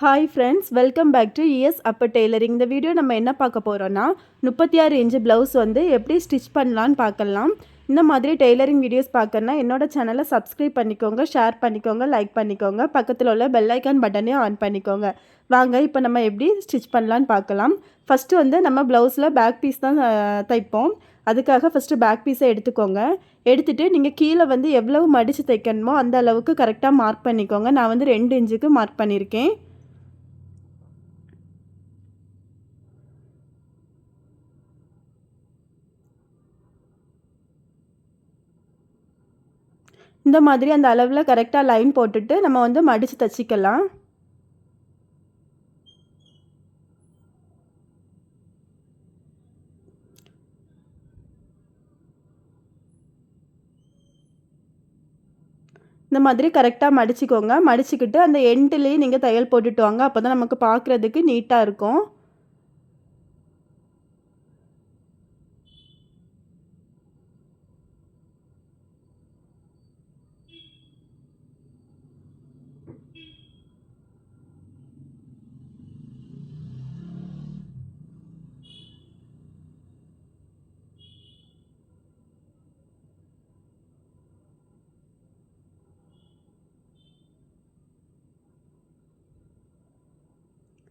Hi friends, welcome back to Upper Tailoring. இந்த video நம்ம என்ன பார்க்க போகிறோன்னா 36 இன்ச்சு ப்ளவுஸ் வந்து எப்படி ஸ்டிச் பண்ணலான்னு பார்க்கலாம். இந்த மாதிரி டெய்லரிங் வீடியோஸ் பார்க்கணுன்னா என்னோட சேனலை சப்ஸ்கிரைப் பண்ணிக்கோங்க, ஷேர் பண்ணிக்கோங்க, லைக் பண்ணிக்கோங்க. பக்கத்தில் உள்ள பெல் ஐக்கான் பட்டனையும் ஆன் பண்ணிக்கோங்க. வாங்க இப்போ நம்ம எப்படி ஸ்டிச் பண்ணலான்னு பார்க்கலாம். ஃபஸ்ட்டு வந்து நம்ம ப்ளவுஸில் பேக் பீஸ் தான் தைப்போம். அதுக்காக ஃபஸ்ட்டு பேக் பீஸை எடுத்துக்கோங்க. எடுத்துகிட்டு நீங்கள் கீழே வந்து எவ்வளவு மடித்து தைக்கணுமோ அந்த அளவுக்கு கரெக்டாக மார்க் பண்ணிக்கோங்க. நான் வந்து 2 இன்ச்சுக்கு மார்க் பண்ணியிருக்கேன். இந்த மாதிரி அந்த அளவில் கரெக்டாக லைன் போட்டுட்டு நம்ம வந்து மடித்து தைச்சிக்கலாம். இந்த மாதிரி கரெக்டாக மடிச்சுக்கோங்க. மடிச்சுக்கிட்டு அந்த எண்ட்லேயே நீங்கள் தையல் போட்டுட்டு வாங்க. அப்போ தான் நமக்கு பார்க்குறதுக்கு நீட்டாக இருக்கும்.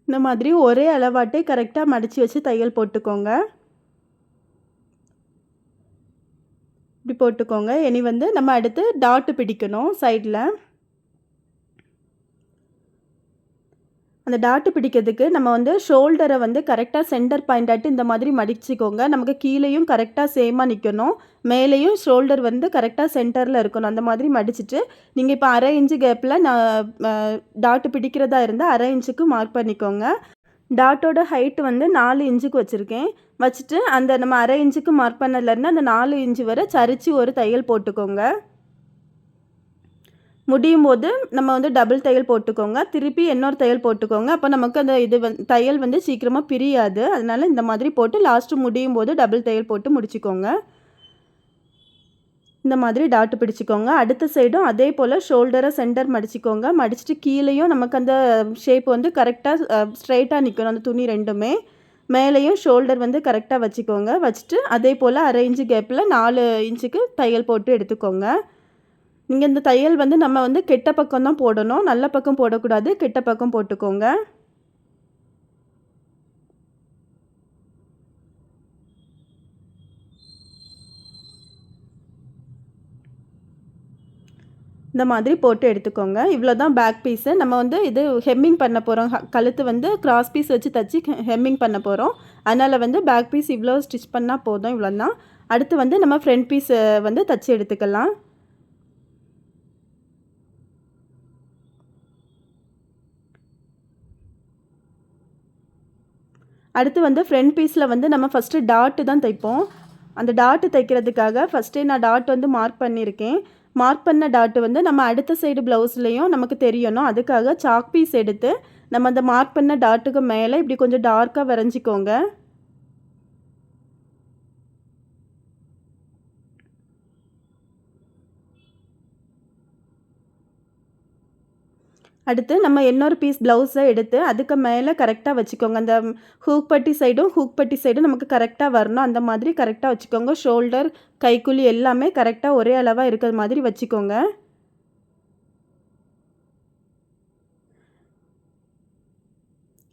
இந்த மாதிரி ஒரே அளவாட்டே கரெக்டாக மடித்து வச்சு தையல் போட்டுக்கோங்க. இப்படி போட்டுக்கோங்க. இனி வந்து நம்ம அடுத்து டாட்டு பிடிக்கணும் சைடில். அந்த டாட்டு பிடிக்கிறதுக்கு நம்ம வந்து ஷோல்டரை வந்து கரெக்டாக சென்டர் பாயிண்டாட்டு இந்த மாதிரி மடிச்சுக்கோங்க. நமக்கு கீழேயும் கரெக்டாக சேமாக நிற்கணும், மேலேயும் ஷோல்டர் வந்து கரெக்டாக சென்டரில் இருக்கணும். அந்த மாதிரி மடிச்சுட்டு நீங்கள் இப்போ 1/2 இன்ச்சு கேப்பில் நான் டாட்டு பிடிக்கிறதா இருந்தால் 1/2 இன்ச்சுக்கு மார்க் பண்ணிக்கோங்க. டாட்டோட ஹைட்டு வந்து 4 இன்ச்சுக்கு வச்சுருக்கேன். வச்சுட்டு அந்த நம்ம 1/2 இன்ச்சுக்கு மார்க் பண்ணதுலேருந்து அந்த 4 இன்ச்சு வரை சரித்து ஒரு தையல் போட்டுக்கோங்க. முடியும் போது நம்ம வந்து டபுள் தையல் போட்டுக்கோங்க. திருப்பி இன்னொரு தையல் போட்டுக்கோங்க. அப்போ நமக்கு அந்த தையல் வந்து சீக்கிரமாக பிரியாது. அதனால் இந்த மாதிரி போட்டு லாஸ்ட்டு முடியும் போது டபுள் தையல் போட்டு முடிச்சுக்கோங்க. இந்த மாதிரி டாட்டு பிடிச்சிக்கோங்க. அடுத்த சைடும் அதே போல் ஷோல்டரை சென்டர் மடிச்சிக்கோங்க. மடிச்சுட்டு கீழேயும் நமக்கு அந்த ஷேப் வந்து கரெக்டாக ஸ்ட்ரைட்டாக நிற்கணும். அந்த துணி ரெண்டுமே மேலேயும் ஷோல்டர் வந்து கரெக்டாக வச்சுக்கோங்க. வச்சுட்டு அதே போல் 1/2 இன்ச்சு கேப்பில் 4 இன்ச்சுக்கு தையல் போட்டு எடுத்துக்கோங்க. நீங்கள் இந்த தையல் வந்து நம்ம வந்து கெட்ட பக்கம் தான் போடணும், நல்ல பக்கம் போடக்கூடாது. கெட்ட பக்கம் போட்டுக்கோங்க. இந்த மாதிரி போட்டு எடுத்துக்கோங்க. இவ்வளோ தான் பேக் பீஸு. நம்ம வந்து இது ஹெம்மிங் பண்ண போகிறோம். கழுத்து வந்து கிராஸ் பீஸ் வச்சு தைச்சி ஹெம்மிங் பண்ண போகிறோம். அதனால் வந்து பேக் பீஸ் இவ்வளோ ஸ்டிச் பண்ணால் போதும். இவ்வளோ தான். அடுத்து வந்து நம்ம ஃப்ரண்ட் பீஸ் வந்து தைச்சி எடுத்துக்கலாம். அடுத்து வந்து ஃப்ரண்ட் பீஸில் வந்து நம்ம ஃபஸ்ட்டு டாட்டு தான் தைப்போம். அந்த டாட்டு தைக்கிறதுக்காக ஃபஸ்ட்டே நான் டாட் வந்து மார்க் பண்ணியிருக்கேன். மார்க் பண்ண டாட்டு வந்து நம்ம அடுத்த சைடு ப்ளவுஸ்லேயும் நமக்கு தெரியணும். அதுக்காக சாக் பீஸ் எடுத்து நம்ம அந்த மார்க் பண்ண டாட்டுக்கு மேலே இப்படி கொஞ்சம் டார்க்காக வரைஞ்சிக்கோங்க. அடுத்து நம்ம இன்னொரு பீஸ் ப்ளவுஸை எடுத்து அதுக்கு மேலே கரெக்டாக வச்சுக்கோங்க. அந்த ஹூக் பட்டி சைடும் நமக்கு கரெக்டாக வரணும். அந்த மாதிரி கரெக்டாக வச்சுக்கோங்க. ஷோல்டர், கைக்குழி எல்லாமே கரெக்டாக ஒரே அளவாக இருக்கிற மாதிரி வச்சுக்கோங்க.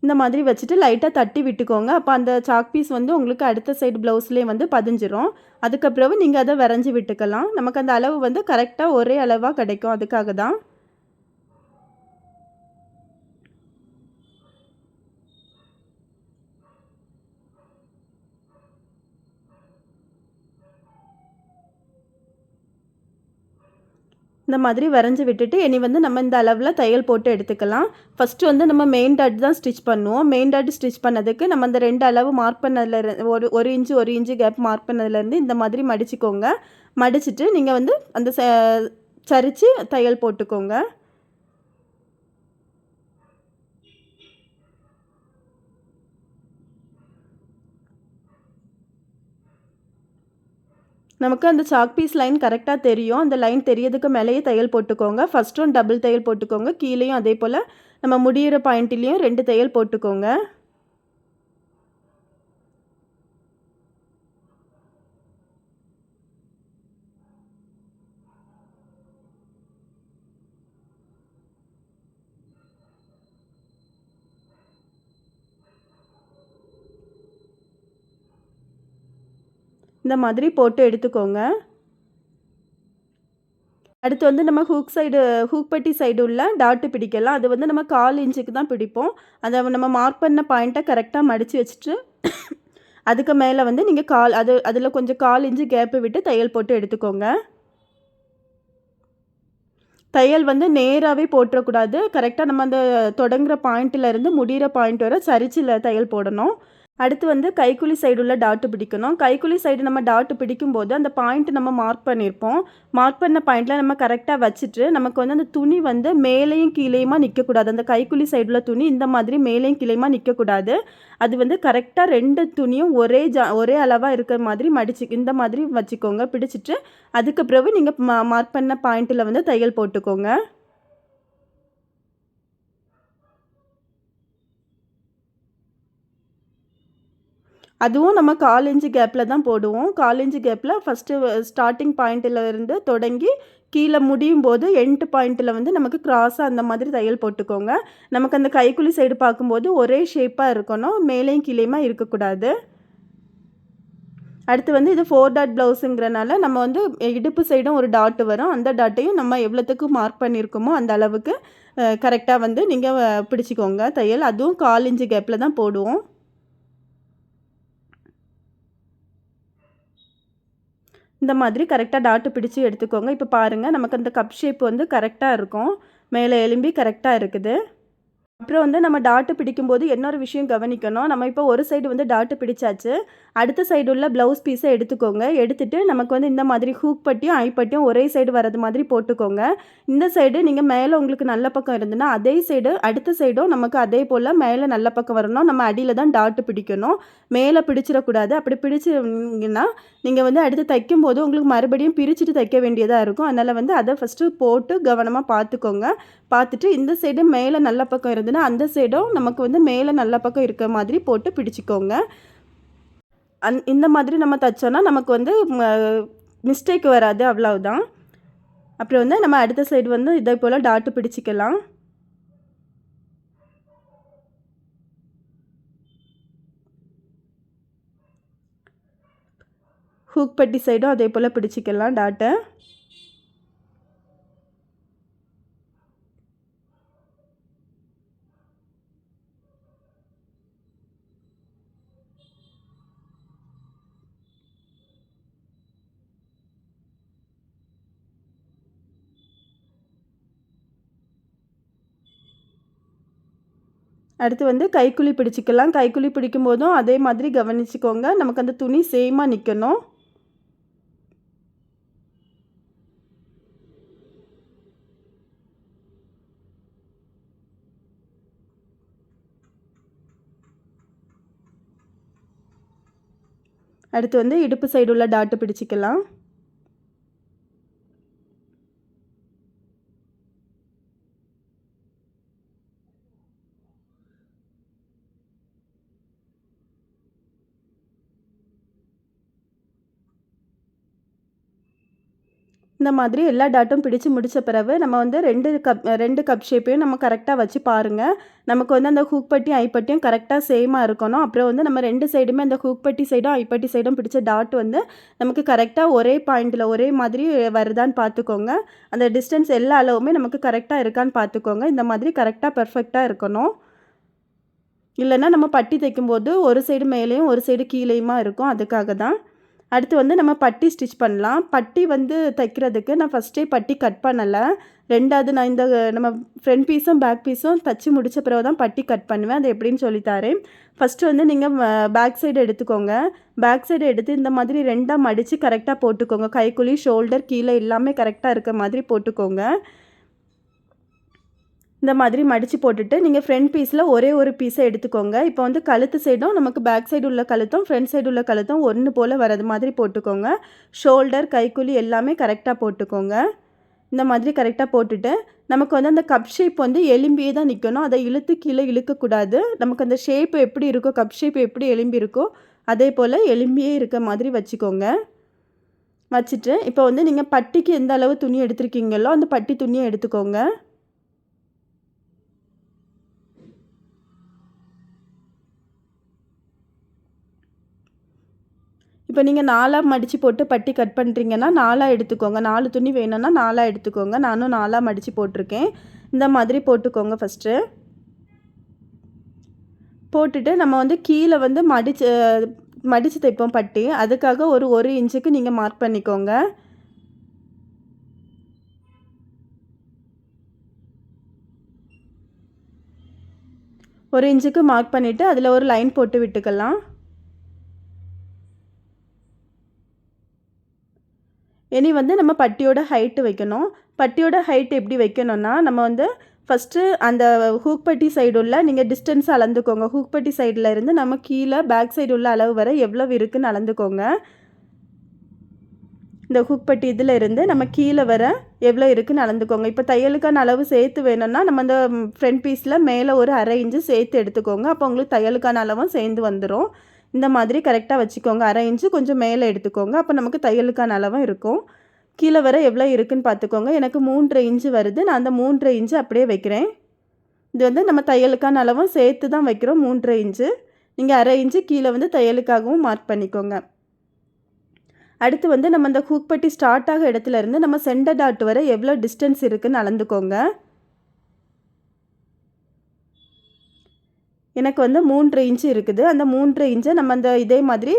இந்த மாதிரி வச்சுட்டு லைட்டாக தட்டி விட்டுக்கோங்க. அப்போ அந்த சாக் பீஸ் வந்து உங்களுக்கு அடுத்த சைடு ப்ளவுஸ்லேயே வந்து பதிஞ்சிரும். அதுக்கப்புறம் நீங்கள் அதை வரைஞ்சி விட்டுக்கலாம். நமக்கு அந்த அளவு வந்து கரெக்டாக ஒரே அளவாக கிடைக்கும். அதுக்காக தான். இந்த மாதிரி வரைஞ்சி விட்டுட்டு இனி வந்து நம்ம இந்த அளவில் தையல் போட்டு எடுத்துக்கலாம். ஃபஸ்ட்டு வந்து நம்ம மெயின் டாட் தான் ஸ்டிச் பண்ணுவோம். மெயின் டாட் ஸ்டிச் பண்ணதுக்கு நம்ம அந்த 2 அளவு மார்க் பண்ணதில் ஒரு இன்ச்சு 1 இன்ச்சு கேப் மார்க் பண்ணதுலேருந்து இந்த மாதிரி மடிச்சுக்கோங்க. மடிச்சுட்டு நீங்கள் வந்து அந்த சரித்து தையல் போட்டுக்கோங்க. நமக்கு அந்த சாக் பீஸ் லைன் கரெக்டாக தெரியும். அந்த லைன் தெரியறதுக்கு மேலேயே தையல் போட்டுக்கோங்க. ஃபஸ்ட் ஒன் டபுள் தையல் போட்டுக்கோங்க. கீழேயும் அதே போல் நம்ம முடியிற பாயிண்ட்லேயும் 2 தையல் போட்டுக்கோங்க. இந்த மாதிரி போட்டு எடுத்துக்கோங்க. அடுத்து வந்து நம்ம ஹூக் பட்டி சைடு உள்ள டாட்டு பிடிக்கலாம். அது வந்து நம்ம 1/4 இன்ச்சுக்கு தான் பிடிப்போம். அதை நம்ம மார்க் பண்ண பாயிண்ட்டை கரெக்டாக மடித்து வச்சுட்டு அதுக்கு மேலே வந்து நீங்கள் அதில் கொஞ்சம் 1/4 இன்ச்சு கேப்பு விட்டு தையல் போட்டு எடுத்துக்கோங்க. தையல் வந்து நேராகவே போட்டுறக்கூடாது. கரெக்டாக நம்ம அந்த தொடங்குற பாயிண்ட்டிலேருந்து முடிகிற பாயிண்ட் வரை சரிச்சில் தையல் போடணும். அடுத்து வந்து கைக்குழி சைடு உள்ள டாட்டு பிடிக்கணும். கைக்குழி சைடு நம்ம டாட்டு பிடிக்கும்போது அந்த பாயிண்ட் நம்ம மார்க் பண்ணியிருப்போம். மார்க் பண்ண பாயிண்டில் நம்ம கரெக்டாக வச்சுட்டு நமக்கு வந்து அந்த துணி வந்து மேலேயும் கீழேயுமா நிற்கக்கூடாது. அந்த கைக்குழி சைடு உள்ள துணி இந்த மாதிரி மேலேயும் கீழேயுமா நிற்கக்கூடாது. அது வந்து கரெக்டாக 2 துணியும் ஒரே அளவாக இருக்கிற மாதிரி இந்த மாதிரி வச்சுக்கோங்க. பிடிச்சிட்டு அதுக்கு பிறகு நீங்கள் மார்க் பண்ண பாயிண்ட்டில் வந்து தையல் போட்டுக்கோங்க. அதுவும் நம்ம 1/4 இன்ச்சு கேப்பில் தான் போடுவோம். 1/4 இன்ச்சு கேப்பில் ஃபஸ்ட்டு ஸ்டார்டிங் பாயிண்ட்டில் இருந்து தொடங்கி கீழே முடியும் போது எண்ட் பாயிண்ட்டில் வந்து நமக்கு கிராஸாக அந்த மாதிரி தையல் போட்டுக்கோங்க. நமக்கு அந்த கைக்குழி சைடு பார்க்கும்போது ஒரே ஷேப்பாக இருக்கணும், மேலேயும் கீழேயுமா இருக்கக்கூடாது. அடுத்து வந்து இது 4 டாட் ப்ளவுஸுங்கிறனால நம்ம வந்து இடுப்பு சைடும் ஒரு டாட்டு வரும். அந்த டாட்டையும் நம்ம எவ்வளோத்துக்கு மார்க் பண்ணியிருக்கோமோ அந்த அளவுக்கு கரெக்டாக வந்து நீங்கள் பிடிச்சிக்கோங்க தையல். அதுவும் 1/4 இன்ச்சு கேப்பில் தான் போடுவோம். இந்த மாதிரி கரெக்டாக டாட்டு பிடிச்சி எடுத்துக்கோங்க. இப்போ பாருங்கள், நமக்கு அந்த கப் ஷேப் வந்து கரெக்டாக இருக்கும். மேலே எலும்பி கரெக்டாக இருக்குது. அப்புறம் வந்து நம்ம டாட்டு பிடிக்கும்போது இன்னொரு விஷயம் கவனிக்கணும். நம்ம இப்போ ஒரு சைடு வந்து டாட்டு பிடிச்சாச்சு. அடுத்த சைடு உள்ள ப்ளவுஸ் பீஸை எடுத்துக்கோங்க. எடுத்துட்டு நமக்கு வந்து இந்த மாதிரி ஹூக் பட்டியும் ஐப்பட்டியும் ஒரே சைடு வரது மாதிரி போட்டுக்கோங்க. இந்த சைடு நீங்கள் மேலே உங்களுக்கு நல்ல பக்கம் இருந்துன்னா அதே சைடு அடுத்த சைடும் நமக்கு அதே போல் மேலே நல்ல பக்கம் வரணும். நம்ம அடியில் தான் டாட்டு பிடிக்கணும், மேலே பிடிச்சிடக்கூடாது. அப்படி பிடிச்சிங்கன்னா நீங்கள் வந்து அடுத்து தைக்கும்போது உங்களுக்கு மறுபடியும் பிரிச்சுட்டு தைக்க வேண்டியதாக இருக்கும். அதனால் வந்து அதை ஃபஸ்ட்டு போட்டு கவனமாக பார்த்துக்கோங்க. பார்த்துட்டு இந்த சைடு மேலே நல்ல பக்கம் இருந்ததுன்னா அந்த சைடும் நமக்கு வந்து மேலே நல்ல பக்கம் இருக்க மாதிரி போட்டு பிடிச்சிக்கோங்க. இந்த மாதிரி நம்ம தைச்சோன்னா நமக்கு வந்து மிஸ்டேக் வராது, அவ்வளவுதான். அப்புறம் வந்து நம்ம அடுத்த சைடு வந்து இதே போல் டாட்டு பிடிச்சிக்கலாம். ஹூக் பட்டி சைடும் அதே போல் பிடிச்சிக்கலாம் டாட்டை. அடுத்து வந்து கைக்குழி பிடிச்சிக்கலாம். கைக்குழி பிடிக்கும் போதும் அதே மாதிரி கவனிச்சுக்கோங்க. நமக்கு அந்த துணி சேமாக நிற்கணும். அடுத்து வந்து இடுப்பு சைடு உள்ள டாட்டு பிடிச்சிக்கலாம். இந்த மாதிரி எல்லா டாட்டும் பிடிச்சு முடித்த பிறகு நம்ம வந்து 2 கப் ஷேப்பையும் நம்ம கரெக்டாக வச்சு பாருங்கள். நமக்கு வந்து அந்த ஹூக் பட்டி ஐப்பட்டியும் கரெக்டாக சேமாக இருக்கணும். அப்புறம் வந்து நம்ம 2 சைடுமே அந்த ஹூக் பட்டி சைடும் ஐப்பட்டி சைடும் பிடிச்ச டாட் வந்து நமக்கு கரெக்டாக ஒரே பாயிண்டில் ஒரே மாதிரி வருதான்னு பார்த்துக்கோங்க. அந்த டிஸ்டன்ஸ் எல்லா அளவுமே நமக்கு கரெக்டாக இருக்கான்னு பார்த்துக்கோங்க. இந்த மாதிரி கரெக்டாக பெர்ஃபெக்டாக இருக்கணும். இல்லைன்னா நம்ம பட்டி தைக்கும்போது ஒரு சைடு மேலேயும் ஒரு சைடு கீழேயுமா இருக்கும், அதுக்காக தான். அடுத்து வந்து நம்ம பட்டி ஸ்டிச் பண்ணலாம். பட்டி வந்து தைக்கிறதுக்கு நான் ஃபஸ்ட்டே பட்டி கட் பண்ணலை. ரெண்டாவது நான் இந்த நம்ம ஃப்ரண்ட் பீஸும் பேக் பீஸும் தைச்சி முடித்த பிறகு தான் பட்டி கட் பண்ணுவேன். அது எப்படின்னு சொல்லித்தரேன். ஃபஸ்ட்டு வந்து நீங்கள் பேக் சைடு எடுத்துக்கோங்க. பேக் சைடு எடுத்து இந்த மாதிரி 2ஆக மடித்து கரெக்டாக போட்டுக்கோங்க. கைக்குழி, ஷோல்டர், கீழே எல்லாமே கரெக்டாக இருக்க மாதிரி போட்டுக்கோங்க. இந்த மாதிரி மடித்து போட்டுட்டு நீங்கள் ஃப்ரண்ட் பீஸில் ஒரே ஒரு பீஸை எடுத்துக்கோங்க. இப்போ வந்து கழுத்து சைடும் நமக்கு பேக் சைடு உள்ள கழுத்தும் ஃப்ரண்ட் சைடு உள்ள கழுத்தும் ஒன்று போல் வரது மாதிரி போட்டுக்கோங்க. ஷோல்டர், கைக்குழி எல்லாமே கரெக்டாக போட்டுக்கோங்க. இந்த மாதிரி கரெக்டாக போட்டுட்டு நமக்கு வந்து அந்த கப் ஷேப் வந்து எலும்பியே தான் நிற்கணும். அதை இழுத்து கீழே இழுக்கக்கூடாது. நமக்கு அந்த ஷேப் எப்படி இருக்கோ, கப் ஷேப் எப்படி எலும்பி இருக்கோ அதே போல் எலும்பியே இருக்க மாதிரி வச்சுக்கோங்க. வச்சுட்டு இப்போ வந்து நீங்கள் பட்டிக்கு எந்த அளவு துணி எடுத்திருக்கீங்களோ அந்த பட்டி துணியை எடுத்துக்கோங்க. இப்போ நீங்கள் 4ஆ மடித்து போட்டு பட்டி கட் பண்ணுறீங்கன்னா 4ஆ எடுத்துக்கோங்க. 4 துணி வேணும்னா 4ஆ எடுத்துக்கோங்க. நானும் 4ஆ மடித்து போட்டிருக்கேன். இந்த மாதிரி போட்டுக்கோங்க ஃபஸ்ட்டு. போட்டுட்டு நம்ம வந்து கீழே வந்து மடித்து தைப்போம் பட்டி. அதுக்காக ஒரு 1 இன்ச்சுக்கு நீங்கள் மார்க் பண்ணிக்கோங்க. ஒரு இன்ச்சுக்கு மார்க் பண்ணிவிட்டு அதில் ஒரு லைன் போட்டு விட்டுக்கலாம். இனி வந்து நம்ம பட்டியோட ஹைட்டு வைக்கணும். பட்டியோட ஹைட் எப்படி வைக்கணும்னா நம்ம வந்து ஃபஸ்ட்டு அந்த ஹூக் பட்டி சைடு உள்ள நீங்கள் டிஸ்டன்ஸ் அளந்துக்கோங்க. ஹூக் பட்டி சைடில் இருந்து நம்ம கீழே பேக் சைடு உள்ள அளவு வரை எவ்வளவு இருக்குன்னு அளந்துக்கோங்க. இந்த ஹூக் பட்டி இதில் இருந்து நம்ம கீழே வர எவ்வளோ இருக்குன்னு அளந்துக்கோங்க. இப்போ தையலுக்கான அளவு சேர்த்து வேணும்னா நம்ம அந்த ஃப்ரண்ட் பீஸில் மேலே ஒரு 1/2 இன்ச்சு சேர்த்து எடுத்துக்கோங்க. அப்போ உங்களுக்கு தையலுக்கான அளவும் சேர்ந்து வந்துடும். இந்த மாதிரி கரெக்டாக வச்சுக்கோங்க. 1/2 இன்ச்சு கொஞ்சம் மேலே எடுத்துக்கோங்க. அப்போ நமக்கு தையலுக்கான அளவும் இருக்கும். கீழே வர எவ்வளோ இருக்குன்னு பார்த்துக்கோங்க. எனக்கு 3.5 இன்ச்சு வருது. நான் அந்த 3.5 இன்ச்சு அப்படியே வைக்கிறேன். இது வந்து நம்ம தையலுக்கான அளவும் சேர்த்து தான் வைக்கிறோம் 3.5 இன்ச்சு. நீங்கள் 1/2 இன்ச்சு கீழே வந்து தையலுக்காகவும் மார்க் பண்ணிக்கோங்க. அடுத்து வந்து நம்ம இந்த ஹூக் பட்டி ஸ்டார்ட் ஆக இடத்துல இருந்து நம்ம சென்டர் டாட் வரை எவ்வளோ டிஸ்டன்ஸ் இருக்குன்னு அளந்துக்கோங்க. எனக்கு வந்து 3.5 இன்ச்சு இருக்குது. அந்த 3.5 இன்ச்சை நம்ம அந்த இதே மாதிரி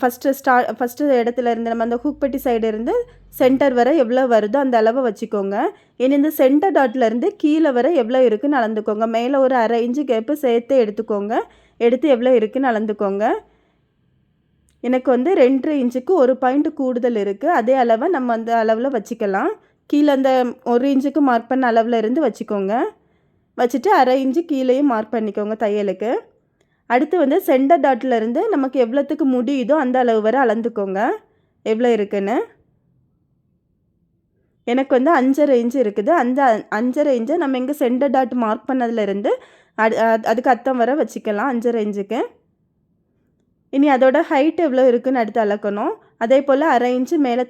ஃபஸ்ட்டு இடத்துல இருந்து நம்ம அந்த ஹூக் பட்டி சைடு இருந்து சென்டர் வரை எவ்வளோ வருதோ அந்த அளவை வச்சுக்கோங்க. இனி இந்த சென்டர் டாட்லேருந்து கீழே வரை எவ்வளோ இருக்குன்னு அளந்துக்கோங்க. மேலே ஒரு 1/2 இன்ச்சு கேப்பு சேர்த்து எடுத்துக்கோங்க. எடுத்து எவ்வளோ இருக்குன்னு அளந்துக்கோங்க. எனக்கு வந்து 2.5 இன்ச்சுக்கு 1 பாயிண்ட் கூடுதல் இருக்குது. அதே அளவை நம்ம அந்த அளவில் வச்சுக்கலாம். கீழே அந்த 1 இன்ச்சுக்கு மார்க் பண்ண அளவில் இருந்து வச்சுக்கோங்க. வச்சுட்டு 1/2 இன்ச்சு கீழேயும் மார்க் பண்ணிக்கோங்க தையலுக்கு. அடுத்து வந்து சென்டர் டாட்லேருந்து நமக்கு எவ்வளோத்துக்கு முடியுதோ அந்த அளவு வரை அளந்துக்கோங்க எவ்வளோ இருக்குன்னு. எனக்கு வந்து 5.5 இன்ச்சு இருக்குது. அந்த 5.5 இன்ச்சை நம்ம இங்கே சென்டர் டாட் மார்க் பண்ணதுலேருந்து அதுக்கு அர்த்தம் வர வச்சுக்கலாம் 5.5 இன்ச்சுக்கு. இனி அதோட ஹைட் எவ்வளோ இருக்குதுன்னு அடுத்து அளக்கணும். அதே போல் 1/2 இன்ச்சு மேலே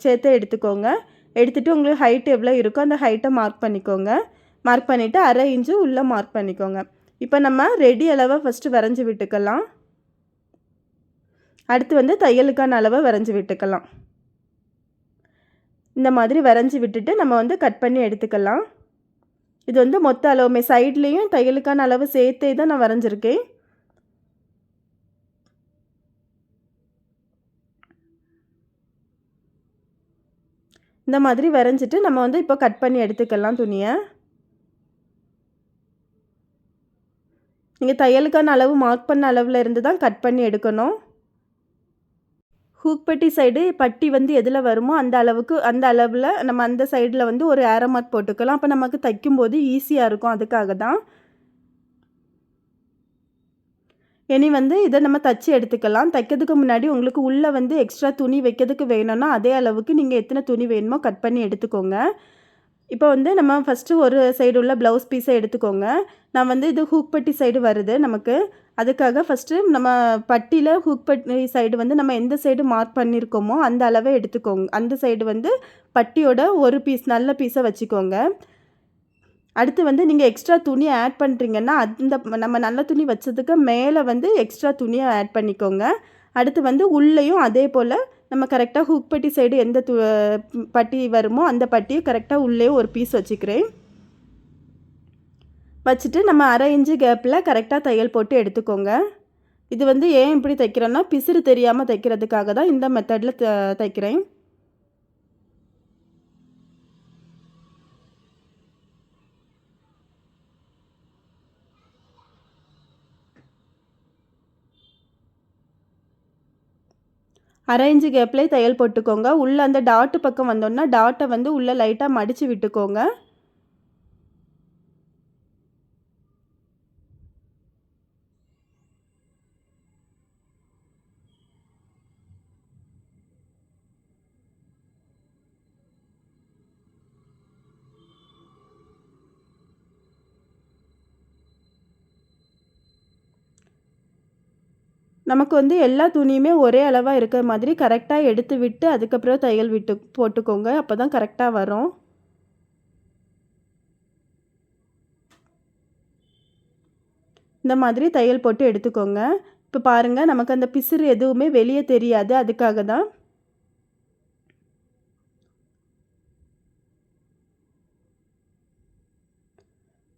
சேர்த்து எடுத்துக்கோங்க. எடுத்துகிட்டு உங்களுக்கு ஹைட் எவ்வளோ இருக்கோ அந்த ஹைட்டை மார்க் பண்ணிக்கோங்க. மார்க் பண்ணிவிட்டு 1/2 இன்ச்சு உள்ளே மார்க் பண்ணிக்கோங்க. இப்போ நம்ம ரெடி அளவை ஃபஸ்ட்டு வரைஞ்சி விட்டுக்கலாம். அடுத்து வந்து தையலுக்கான அளவை வரைஞ்சி விட்டுக்கலாம். இந்த மாதிரி வரைஞ்சி விட்டுட்டு நம்ம வந்து கட் பண்ணி எடுத்துக்கலாம். இது வந்து மொத்த அளவுமே சைட்லேயும் தையலுக்கான அளவு சேர்த்தே தான் நான் வரைஞ்சிருக்கேன். இந்த மாதிரி வரைஞ்சிட்டு நம்ம வந்து இப்போ கட் பண்ணி எடுத்துக்கலாம் துணியை. நீங்கள் தையலுக்கான அளவு மார்க் பண்ண அளவில் இருந்து தான் கட் பண்ணி எடுக்கணும். ஹூக் பட்டி சைடு பட்டி வந்து எதில் வருமோ அந்த அளவுக்கு அந்த அளவில் நம்ம அந்த சைடில் வந்து ஒரு ஏரோ மார்க் போட்டுக்கலாம். அப்போ நமக்கு தைக்கும்போது ஈஸியாக இருக்கும். அதுக்காக தான். இனி வந்து இதை நம்ம தச்சு எடுத்துக்கலாம். தைக்கிறதுக்கு முன்னாடி உங்களுக்கு உள்ளே வந்து எக்ஸ்ட்ரா துணி வைக்கிறதுக்கு வேணும்னா அதே அளவுக்கு நீங்கள் எத்தனை துணி வேணுமோ கட் பண்ணி எடுத்துக்கோங்க. இப்போ வந்து நம்ம ஃபஸ்ட்டு ஒரு சைடு உள்ள ப்ளவுஸ் பீஸை எடுத்துக்கோங்க. நான் வந்து இது ஹூக் பட்டி சைடு வருது நமக்கு. அதுக்காக ஃபஸ்ட்டு நம்ம பட்டியில் ஹூக் பட்டி சைடு வந்து நம்ம எந்த சைடு மார்க் பண்ணியிருக்கோமோ அந்த அளவை எடுத்துக்கோங்க. அந்த சைடு வந்து பட்டியோட ஒரு பீஸ் நல்ல பீஸை வச்சுக்கோங்க. அடுத்து வந்து நீங்கள் எக்ஸ்ட்ரா துணி ஆட் பண்ணுறீங்கன்னா அந்த நம்ம நல்ல துணி வச்சதுக்கு மேலே வந்து எக்ஸ்ட்ரா துணியை ஆட் பண்ணிக்கோங்க. அடுத்து வந்து உள்ளேயும் அதே போல் நம்ம கரெக்டாக ஹூக் பட்டி சைடு எந்த பட்டி வருமோ அந்த பட்டியை கரெக்டாக உள்ளே ஒரு பீஸ் வச்சுக்கிறேன். வச்சுட்டு நம்ம 1/2 இன்ச்சு கேப்பில் கரெக்டாக தையல் போட்டு எடுத்துக்கோங்க. இது வந்து ஏன் இப்படி தைக்கிறோன்னா பிசுறு தெரியாமல் தைக்கிறதுக்காக தான் இந்த மெத்தடில் தைக்கிறேன். அரை இன்ச்சு கேப்லேயே தையல் போட்டுக்கோங்க. உள்ளே அந்த டாட்டு பக்கம் வந்தோன்னா டாட்டை வந்து உள்ளே லைட்டாக மடித்து விட்டுக்கோங்க. நமக்கு வந்து எல்லா துணியுமே ஒரே அளவாக இருக்கிற மாதிரி கரெக்டாக எடுத்து விட்டு அதுக்கப்புறம் தையல் விட்டு போட்டுக்கோங்க. அப்போ தான் கரெக்டாக வரும். இந்த மாதிரி தையல் போட்டு எடுத்துக்கோங்க. இப்போ பாருங்கள், நமக்கு அந்த பிசிறு எதுவுமே வெளியே தெரியாது. அதுக்காக தான்.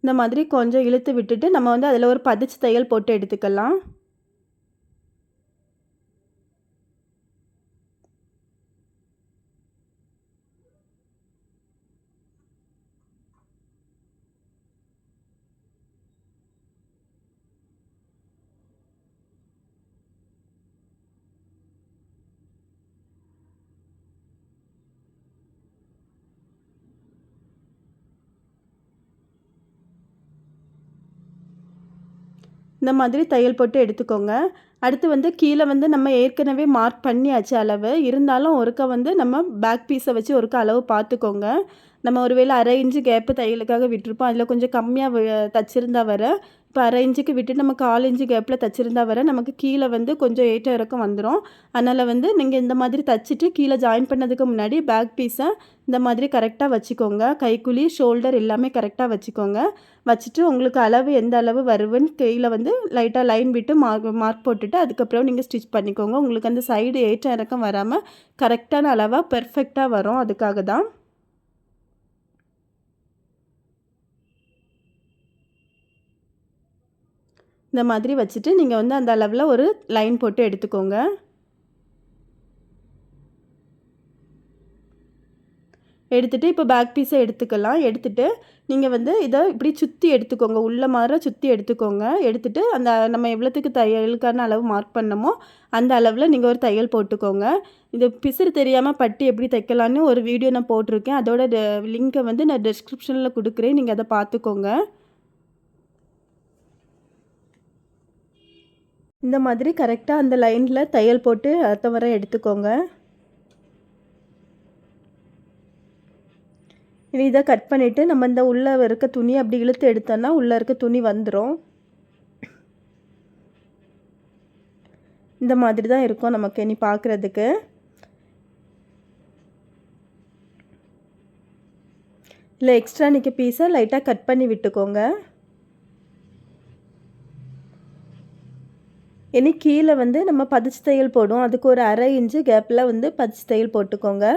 இந்த மாதிரி கொஞ்சம் இழுத்து விட்டுட்டு நம்ம வந்து அதில் ஒரு பதிச்சு தையல் போட்டு எடுத்துக்கலாம். இந்த மாதிரி தையல் போட்டு எடுத்துக்கோங்க. அடுத்து வந்து கீழே வந்து நம்ம ஏற்கனவே மார்க் பண்ணியாச்சு அளவு. இருந்தாலும் ஒருக்கா வந்து நம்ம பேக் பீஸை வச்சு ஒருக்கா அளவு பார்த்துக்கோங்க. நம்ம ஒருவேளை 1/2 இன்ச்சு கேப்பு தையலுக்காக விட்டுருப்போம். அதில் கொஞ்சம் கம்மியாக தச்சிருந்தா வர, இப்போ 1/2 இன்ச்சுக்கு விட்டு நம்ம 1/4 இன்ச்சு கேப்பில் தச்சிருந்தா வர நமக்கு கீழே வந்து கொஞ்சம் ஏற்றம் இறக்கம் வந்துடும். அதனால் வந்து நீங்கள் இந்த மாதிரி தச்சுட்டு கீழே ஜாயின் பண்ணதுக்கு முன்னாடி பேக் பீஸை இந்த மாதிரி கரெக்டாக வச்சுக்கோங்க. கைக்குழி, ஷோல்டர் எல்லாமே கரெக்டாக வச்சுக்கோங்க. வச்சுட்டு உங்களுக்கு அளவு எந்த அளவு வருதுன்னு கீழே வந்து லைட்டாக லைன் விட்டு மார்க் போட்டுட்டு அதுக்கப்புறம் நீங்கள் ஸ்டிச் பண்ணிக்கோங்க. உங்களுக்கு அந்த சைடு ஏற்றம் இறக்கம் வராமல் கரெக்டான அளவாக பெர்ஃபெக்டாக வரும். அதுக்காக தான். இந்த மாதிரி வச்சுட்டு நீங்கள் வந்து அந்த அளவில் ஒரு லைன் போட்டு எடுத்துக்கோங்க. எடுத்துகிட்டு இப்போ பேக் பீஸை எடுத்துக்கலாம். எடுத்துகிட்டு நீங்கள் வந்து இதை இப்படி சுற்றி எடுத்துக்கோங்க. உள்ள மாற சுற்றி எடுத்துக்கோங்க. எடுத்துகிட்டு அந்த நம்ம எவ்வளோத்துக்கு தையலுக்கான அளவு மார்க் பண்ணமோ அந்த அளவில் நீங்கள் ஒரு தையல் போட்டுக்கோங்க. இது பிசிறு தெரியாமல் பட்டி எப்படி தைக்கலான்னு ஒரு வீடியோ நான் போட்டிருக்கேன். அதோட லிங்க்கை வந்து நான் டிஸ்கிரிப்ஷனில் கொடுக்குறேன். நீங்கள் அதை பார்த்துக்கோங்க. இந்த மாதிரி கரெக்டாக அந்த லைனில் தையல் போட்டு அடுத்த வர எடுத்துக்கோங்க. இனி இதை கட் பண்ணிவிட்டு நம்ம இந்த உள்ளே இருக்க துணி அப்படி இழுத்து எடுத்தோன்னா உள்ளே இருக்க துணி வந்துடும். இந்த மாதிரி தான் இருக்கும் நமக்கு இனி பார்க்குறதுக்கு. இல்லை எக்ஸ்ட்ரா நிற்க பீஸை லைட்டாக கட் பண்ணி விட்டுக்கோங்க. இனி கீழே வந்து நம்ம பதிச்சு தையல் போடுவோம். அதுக்கு ஒரு 1/2 இன்ச்சு கேப்பில் வந்து பதிச்சு தையல் போட்டுக்கோங்க.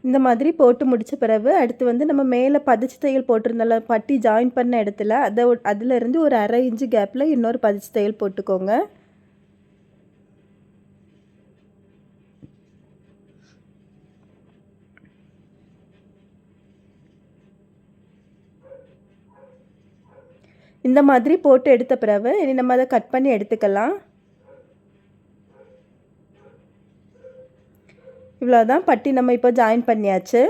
இந்த மாதிரி போட்டு முடித்த பிறகு அடுத்து வந்து நம்ம மேலே பதிச்சு தையல் போட்டிருந்தோம்ல பட்டி ஜாயின் பண்ண இடத்துல அதிலேருந்து ஒரு 1/2 இன்ச்சு கேப்பில் இன்னொரு பதிச்சு தையல் போட்டுக்கோங்க. இந்த மாதிரி போட்டு எடுத்த பிறகு இனி நம்ம அதை கட் பண்ணி எடுத்துக்கலாம். இவ்வளோதான், பட்டி நம்ம இப்போ ஜாயின் பண்ணியாச்சு.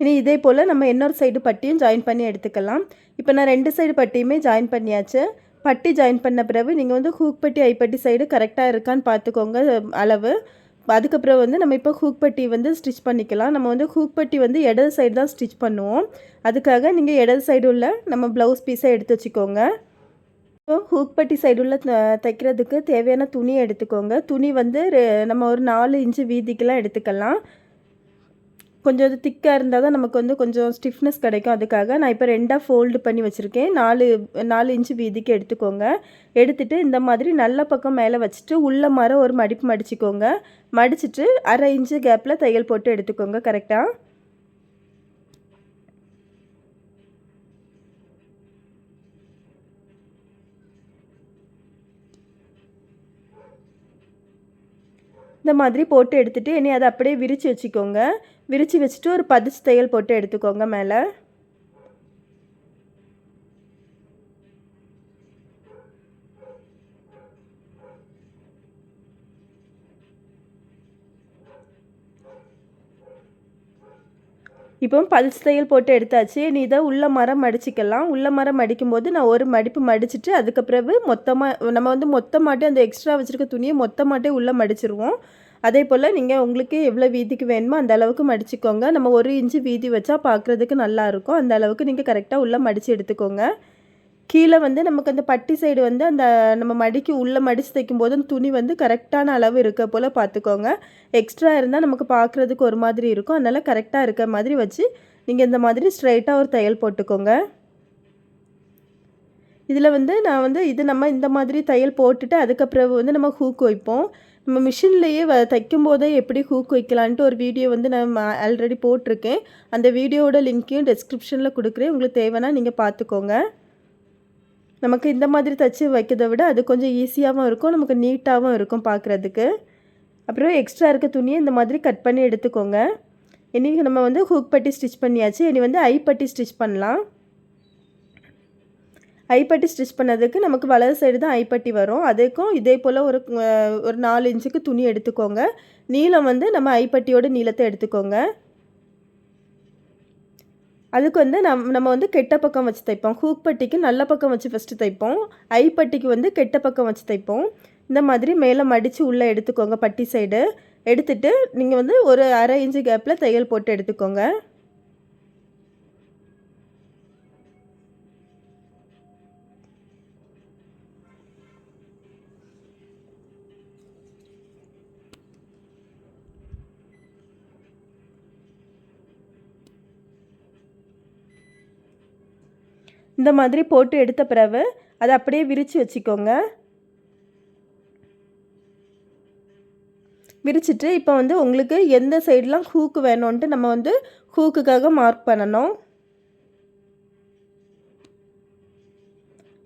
இனி இதே போல் நம்ம இன்னொரு சைடு பட்டியும் ஜாயின் பண்ணி எடுத்துக்கலாம். இப்போ நான் 2 சைடு பட்டியுமே ஜாயின் பண்ணியாச்சு. பட்டி ஜாயின் பண்ண பிறகு நீங்கள் வந்து ஹூக் பட்டி ஐப்பட்டி சைடு கரெக்டாக இருக்கான்னு பார்த்துக்கோங்க அளவு. அதுக்கப்புறம் வந்து நம்ம இப்போ ஹூக் பட்டி வந்து ஸ்டிச் பண்ணிக்கலாம். நம்ம வந்து ஹூக் பட்டி வந்து இடது சைடு தான் ஸ்டிச் பண்ணுவோம். அதுக்காக நீங்கள் இடது சைடு உள்ள நம்ம ப்ளவுஸ் பீஸை எடுத்து வச்சுக்கோங்க. இப்போ ஹூக் பட்டி சைடு உள்ள தைக்கிறதுக்கு தேவையான துணி எடுத்துக்கோங்க. துணி வந்து நம்ம ஒரு 4 இன்ச்சு வீதிக்கெலாம் எடுத்துக்கலாம். கொஞ்சம் அது திக்காக இருந்தால் தான் நமக்கு வந்து கொஞ்சம் ஸ்டிஃப்னஸ் கிடைக்கும். அதுக்காக நான் இப்போ 2ஆக ஃபோல்டு பண்ணி வச்சுருக்கேன். 4 இன்ச்சு வீதிக்கு எடுத்துக்கோங்க. எடுத்துகிட்டு இந்த மாதிரி நல்ல பக்கம் மேலே வச்சுட்டு உள்ள மாற ஒரு மடிப்பு மடிச்சுக்கோங்க. மடிச்சுட்டு 1/2 இன்ச்சு கேப்பில் தையல் போட்டு எடுத்துக்கோங்க கரெக்டாக. இந்த மாதிரி போட்டு எடுத்துகிட்டு இனி அதை அப்படியே விரித்து வச்சுக்கோங்க. விரித்து வச்சுட்டு ஒரு பதிச்சு தையல் போட்டு எடுத்துக்கோங்க மேலே. இப்போ பல்ஸ் தையல் போட்டு எடுத்தாச்சு. நீ இதை உள்ள மரம் மடிச்சிக்கலாம். உள்ள மரம் மடிக்கும்போது நான் ஒரு மடிப்பு மடிச்சுட்டு அதுக்கு பிறகு மொத்தமாக நம்ம வந்து மொத்தமாட்டே அந்த எக்ஸ்ட்ரா வச்சுருக்க துணியை மொத்தமாட்டே உள்ளே மடிச்சிருவோம். அதே போல் நீங்கள் உங்களுக்கு எவ்வளோ வீதிக்கு வேணுமோ அந்த அளவுக்கு மடிச்சுக்கோங்க. நம்ம 1 இன்ச்சு வீதி வச்சா பார்க்குறதுக்கு நல்லாயிருக்கும். அந்த அளவுக்கு நீங்கள் கரெக்டாக உள்ளே மடித்து எடுத்துக்கோங்க. கீழே வந்து நமக்கு அந்த பட்டி சைடு வந்து அந்த நம்ம மடிக்கு உள்ளே மடித்து தைக்கும்போது அந்த துணி வந்து கரெக்டான அளவு இருக்க போல் பார்த்துக்கோங்க. எக்ஸ்ட்ரா இருந்தால் நமக்கு பார்க்குறதுக்கு ஒரு மாதிரி இருக்கும். அதனால் கரெக்டாக இருக்க மாதிரி வச்சு நீங்கள் இந்த மாதிரி ஸ்ட்ரைட்டாக ஒரு தையல் போட்டுக்கோங்க. இதில் வந்து நான் வந்து நம்ம இந்த மாதிரி தையல் போட்டுட்டு அதுக்கப்புறம் வந்து நம்ம ஹூக் வைப்போம். நம்ம மிஷின்லேயே தைக்கும்போதே எப்படி ஹூக் வைக்கலான்ட்டு ஒரு வீடியோ வந்து நான் ஆல்ரெடி போட்டிருக்கேன். அந்த வீடியோவோட லிங்க்கையும் டிஸ்கிரிப்ஷனில் கொடுக்குறேன். உங்களுக்கு தேவைன்னா நீங்கள் பார்த்துக்கோங்க. நமக்கு இந்த மாதிரி தைச்சி வைக்கிறத விட அது கொஞ்சம் ஈஸியாகவும் இருக்கும், நமக்கு நீட்டாகவும் இருக்கும் பார்க்குறதுக்கு. அப்புறம் எக்ஸ்ட்ரா இருக்க துணியை இந்த மாதிரி கட் பண்ணி எடுத்துக்கோங்க. இனி நம்ம வந்து ஹூக் பட்டி ஸ்டிச் பண்ணியாச்சு. இனி வந்து ஐ பட்டி ஸ்டிச் பண்ணலாம். ஐப்பட்டி ஸ்டிச் பண்ணதுக்கு நமக்கு வலது சைடு தான் ஐப்பட்டி வரும். அதுக்கும் இதே போல் ஒரு 4 இன்ச்சுக்கு துணி எடுத்துக்கோங்க. நீளம் வந்து நம்ம ஐப்பட்டியோட நீளத்தை எடுத்துக்கோங்க. அதுக்கு வந்து நம்ம வந்து கெட்ட பக்கம் வச்சு தைப்போம். ஹூக் பட்டிக்கு நல்ல பக்கம் வச்சு ஃபஸ்ட்டு தைப்போம். ஐப்பட்டிக்கு வந்து கெட்ட பக்கம் வச்சு தைப்போம். இந்த மாதிரி மேலே மடித்து உள்ளே எடுத்துக்கோங்க. பட்டி சைடு எடுத்துகிட்டு நீங்கள் வந்து ஒரு 1/2 இன்ச்சு கேப்பில் தையல் போட்டு எடுத்துக்கோங்க. இந்த மாதிரி போட்டு எடுத்த பிறகு அதை அப்படியே விரித்து வச்சுக்கோங்க. விரிச்சிட்டு இப்போ வந்து உங்களுக்கு எந்த சைடெலாம் ஹூக்கு வேணும்ன்ட்டு நம்ம வந்து ஹூக்குக்காக மார்க் பண்ணணும்.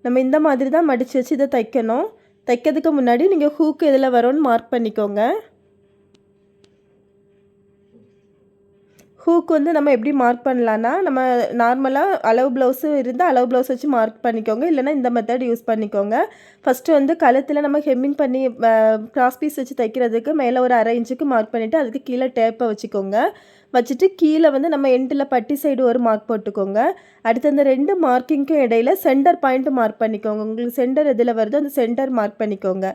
நம்ம இந்த மாதிரி தான் மடித்து வச்சு இதை தைக்கணும். தைக்கிறதுக்கு முன்னாடி நீங்கள் ஹூக்கு எதில் வரும்னு மார்க் பண்ணிக்கோங்க. ஹூக் வந்து நம்ம எப்படி மார்க் பண்ணலான்னா, நம்ம நார்மலாக அளவு ப்ளவுஸு இருந்தால் அளவு ப்ளவுஸ் வச்சு மார்க் பண்ணிக்கோங்க. இல்லைனா இந்த மெத்தட் யூஸ் பண்ணிக்கோங்க. ஃபஸ்ட்டு வந்து கழுத்தில் நம்ம ஹெம்மிங் பண்ணி கிராஸ் பீஸ் வச்சு தைக்கிறதுக்கு மேலே ஒரு 1/2 இன்ச்சுக்கு மார்க் பண்ணிவிட்டு அதுக்கு கீழே டேப்பை வச்சுக்கோங்க. வச்சுட்டு கீழே வந்து நம்ம எண்டில் பட்டி சைடு ஒரு மார்க் போட்டுக்கோங்க. அடுத்து அந்த 2 மார்க்கிங்க்கும் இடையில சென்டர் பாயிண்ட் மார்க் பண்ணிக்கோங்க. உங்களுக்கு சென்டர் எதில் வருதோ அந்த சென்டர் மார்க் பண்ணிக்கோங்க.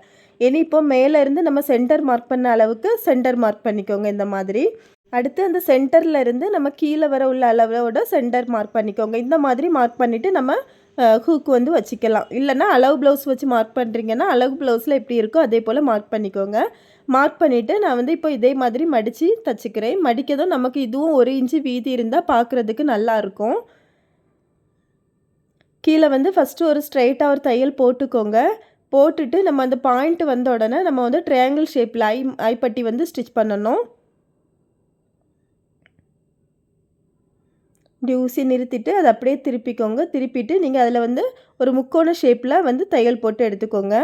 இனி இப்போ மேலேருந்து நம்ம சென்டர் மார்க் பண்ண அளவுக்கு சென்டர் மார்க் பண்ணிக்கோங்க இந்த மாதிரி. அடுத்து அந்த சென்டரில் இருந்து நம்ம கீழே வர உள்ள அளவோட சென்டர் மார்க் பண்ணிக்கோங்க. இந்த மாதிரி மார்க் பண்ணிவிட்டு நம்ம ஹூக் வந்து வச்சுக்கலாம். இல்லைனா அளவு ப்ளவுஸ் வச்சு மார்க் பண்ணுறீங்கன்னா அளவு ப்ளவுஸில் எப்படி இருக்கோ அதே போல் மார்க் பண்ணிக்கோங்க. மார்க் பண்ணிவிட்டு நான் வந்து இப்போ இதே மாதிரி மடித்து தச்சுக்கிறேன். மடிக்கதும் நமக்கு இதுவும் 1 இன்ச்சு வீதி இருந்தால் பார்க்குறதுக்கு நல்லாயிருக்கும். கீழே வந்து ஃபஸ்ட்டு ஒரு ஸ்ட்ரைட்டாக ஒரு தையல் போட்டுக்கோங்க. போட்டுட்டு நம்ம அந்த பாயிண்ட் வந்த உடனே நம்ம வந்து ட்ரையாங்கிள் ஷேப்பில் ஐப்பட்டி வந்து ஸ்டிச் பண்ணணும். இப்படி ஊசி நிறுத்திட்டு அதை அப்படியே திருப்பிக்கோங்க. திருப்பிட்டு நீங்கள் அதில் வந்து ஒரு முக்கோண ஷேப்பில் வந்து தையல் போட்டு எடுத்துக்கோங்க.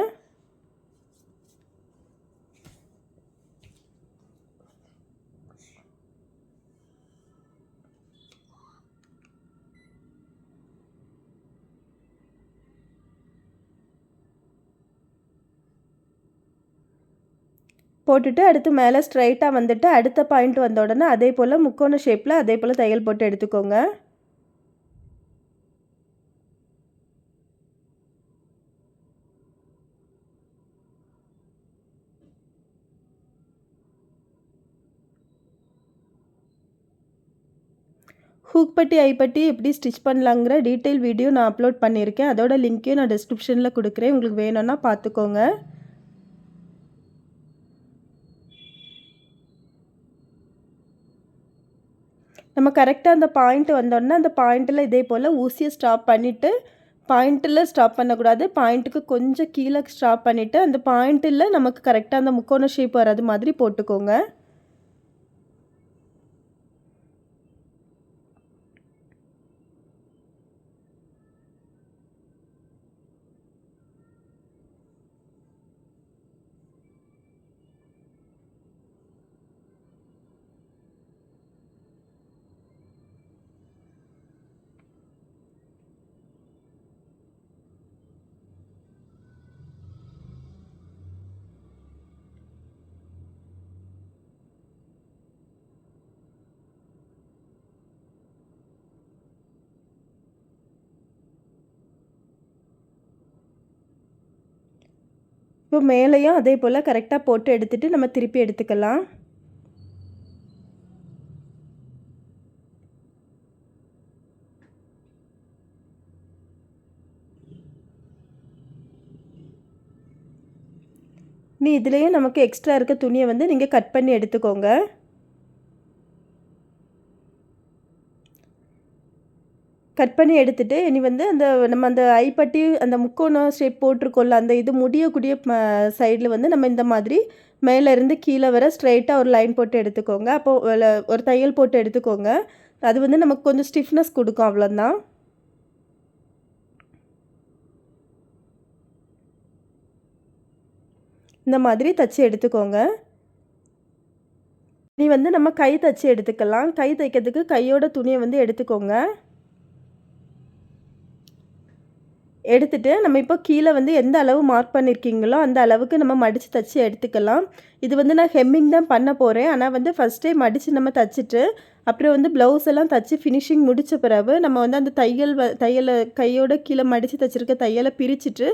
போட்டுட்டு அடுத்து மேலே ஸ்ட்ரைட்டாக வந்துட்டு அடுத்த பாயிண்ட் வந்த உடனே அதே போல் முக்கோண ஷேப்பில் அதே போல் தையல் போட்டு எடுத்துக்கோங்க. ஹூக் பட்டி ஐப்பட்டி எப்படி ஸ்டிச் பண்ணலாங்கிற டீட்டெயில் வீடியோ நான் அப்லோட் பண்ணியிருக்கேன். அதோட லிங்க்கையும் நான் டிஸ்கிரிப்ஷனில் கொடுக்குறேன். உங்களுக்கு வேணும்னா பார்த்துக்கோங்க. நம்ம கரெக்டாக அந்த பாயிண்ட் வந்தோடனே அந்த பாயிண்ட்டில் இதே போல் ஊசியை ஸ்டாப் பண்ணிவிட்டு பாயிண்ட்டில் ஸ்டாப் பண்ணக்கூடாது. பாயிண்ட்டுக்கு கொஞ்சம் கீழே ஸ்டாப் பண்ணிவிட்டு அந்த பாயிண்ட்டில் நமக்கு கரெக்டாக அந்த முக்கோண ஷேப் வராது மாதிரி போட்டுக்கோங்க. இப்போ மேலேயும் அதே போல் கரெக்டாக போட்டு எடுத்துகிட்டு நம்ம திருப்பி எடுத்துக்கலாம். நீ இதுலேயே நமக்கு எக்ஸ்ட்ரா இருக்க துணியை வந்து நீங்கள் கட் பண்ணி எடுத்துக்கோங்க. கட் பண்ணி எடுத்துகிட்டு இனி வந்து நம்ம அந்த ஐப்பட்டி அந்த முக்கோணம் ஷேப் போட்டிருக்கோம்ல, அந்த இது முடியக்கூடிய சைடில் வந்து நம்ம இந்த மாதிரி மேலேருந்து கீழே வர ஸ்ட்ரைட்டாக ஒரு லைன் போட்டு எடுத்துக்கோங்க. அப்போது ஒரு தையல் போட்டு எடுத்துக்கோங்க. அது வந்து நமக்கு கொஞ்சம் ஸ்டிஃப்னஸ் கொடுக்கும், அவ்வளோதான். இந்த மாதிரி தச்சு எடுத்துக்கோங்க. நீ வந்து நம்ம கை தச்சு எடுத்துக்கலாம். கை தைக்கிறதுக்கு கையோட துணியை வந்து எடுத்துக்கோங்க. எடுத்துகிட்டு நம்ம இப்போ கீழே வந்து எந்த அளவு மார்க் பண்ணியிருக்கீங்களோ அந்த அளவுக்கு நம்ம மடித்து தச்சு எடுத்துக்கலாம். இது வந்து நான் ஹெம்மிங் தான் பண்ண போகிறேன். ஆனால் வந்து ஃபஸ்ட்டே மடித்து நம்ம தச்சுட்டு அப்புறம் வந்து ப்ளவுஸ் எல்லாம் தச்சு ஃபினிஷிங் முடித்த பிறகு நம்ம வந்து அந்த தையலை கையோட கீழே மடித்து தச்சுருக்க தையலை பிரிச்சுட்டு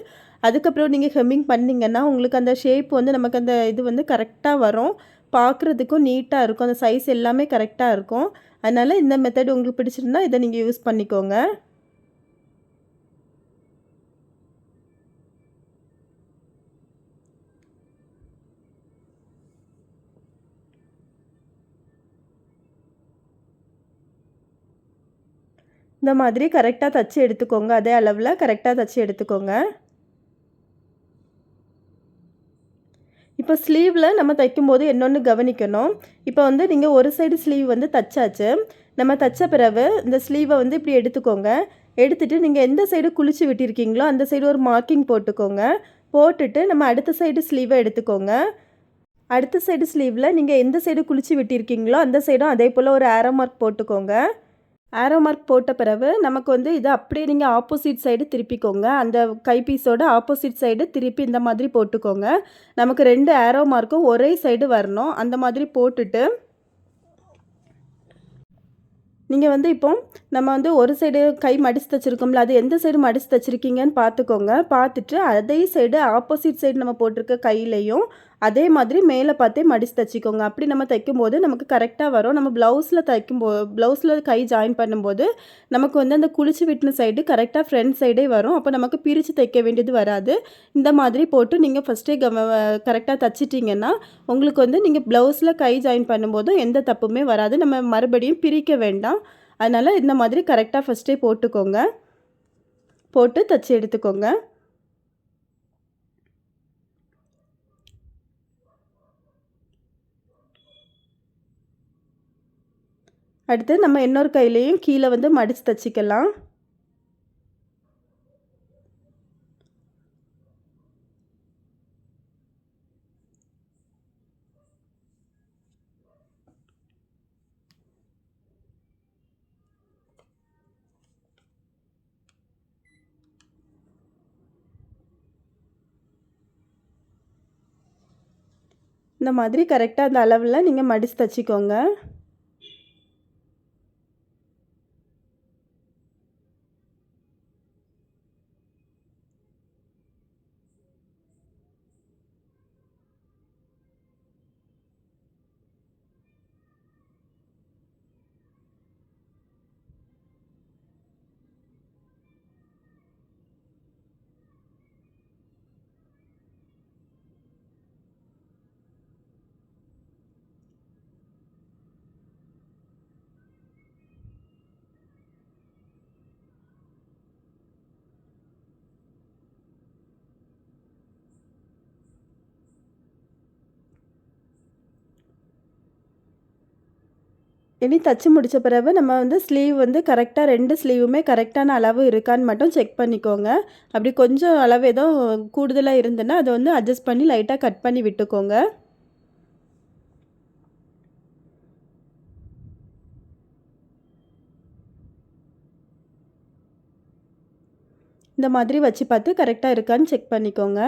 அதுக்கப்புறம் நீங்கள் ஹெம்மிங் பண்ணிங்கன்னா உங்களுக்கு அந்த ஷேப் வந்து நமக்கு அந்த இது வந்து கரெக்டாக வரும். பார்க்குறதுக்கும் நீட்டாக இருக்கும். அந்த சைஸ் எல்லாமே கரெக்டாக இருக்கும். அதனால் இந்த மெத்தட் உங்களுக்கு பிடிச்சிருந்தா இதை நீங்கள் யூஸ் பண்ணிக்கோங்க. இந்த மாதிரி கரெக்டாக தச்சு எடுத்துக்கோங்க. அதே அளவில் கரெக்டாக தச்சு எடுத்துக்கோங்க. இப்போ ஸ்லீவில் நம்ம தைக்கும்போது இன்னொன்று கவனிக்கணும். இப்போ வந்து நீங்கள் ஒரு சைடு ஸ்லீவ் வந்து தச்சாச்சு. நம்ம தச்ச பிறகு இந்த ஸ்லீவை வந்து இப்படி எடுத்துக்கோங்க. எடுத்துகிட்டு நீங்கள் எந்த சைடு குளிச்சு விட்டிருக்கீங்களோ அந்த சைடு ஒரு மார்க்கிங் போட்டுக்கோங்க. போட்டுட்டு நம்ம அடுத்த சைடு ஸ்லீவை எடுத்துக்கோங்க. அடுத்த சைடு ஸ்லீவில் நீங்கள் எந்த சைடு குளிச்சு விட்டிருக்கீங்களோ அந்த சைடும் அதே போல் ஒரு ஆரோ மார்க் போட்டுக்கோங்க. ஆரோ மார்க் போட்ட பிறகு நமக்கு வந்து இதை அப்படியே நீங்கள் ஆப்போசிட் சைடு திருப்பிக்கோங்க. அந்த கைப்பீஸோட ஆப்போசிட் சைடு திருப்பி இந்த மாதிரி போட்டுக்கோங்க. நமக்கு 2 ஆரோ மார்க்கும் ஒரே சைடு வரணும். அந்த மாதிரி போட்டுட்டு நீங்கள் வந்து இப்போ நம்ம வந்து ஒரு சைடு கை மடித்து தைச்சிருக்கோம்ல, அது எந்த சைடு மடித்து தைச்சிருக்கீங்கன்னு பார்த்துக்கோங்க. பார்த்துட்டு அதே சைடு ஆப்போசிட் சைடு நம்ம போட்டிருக்க கையிலையும் அதே மாதிரி மேலே பார்த்தே மடித்து தைச்சிக்கோங்க. அப்படி நம்ம தைக்கும்போது நமக்கு கரெக்டாக வரும். நம்ம ப்ளவுஸில் கை ஜாயின் பண்ணும்போது நமக்கு வந்து அந்த குளிச்சு விட்டின சைடு கரெக்டாக ஃப்ரண்ட் சைடே வரும். அப்போ நமக்கு பிரித்து தைக்க வேண்டியது வராது. இந்த மாதிரி போட்டு நீங்கள் ஃபஸ்ட்டே கரெக்டாக தைச்சிட்டிங்கன்னா உங்களுக்கு வந்து நீங்கள் ப்ளவுஸில் கை ஜாயின் பண்ணும்போதும் எந்த தப்புமே வராது. நம்ம மறுபடியும் பிரிக்க வேண்டாம். அதனால் இந்த மாதிரி கரெக்டாக ஃபஸ்ட்டே போட்டுக்கோங்க. போட்டு தைச்சி எடுத்துக்கோங்க. அடுத்து நம்ம இன்னொரு கையிலையும் கீழே வந்து மடித்து தைச்சிக்கலாம். இந்த மாதிரி கரெக்டாக அந்த அளவில் நீங்கள் மடித்து தைச்சிக்கோங்க. இனி தச்சு முடித்த பிறகு நம்ம வந்து ஸ்லீவ் வந்து கரெக்டாக 2 ஸ்லீவுமே கரெக்டான அளவு இருக்கான்னு மட்டும் செக் பண்ணிக்கோங்க. அப்படி கொஞ்சம் அளவு ஏதோ கூடுதலாக இருந்ததுன்னா அதை வந்து அட்ஜஸ்ட் பண்ணி லைட்டாக கட் பண்ணி விட்டுக்கோங்க. இந்த மாதிரி வச்சு பார்த்து கரெக்டாக இருக்கான்னு செக் பண்ணிக்கோங்க.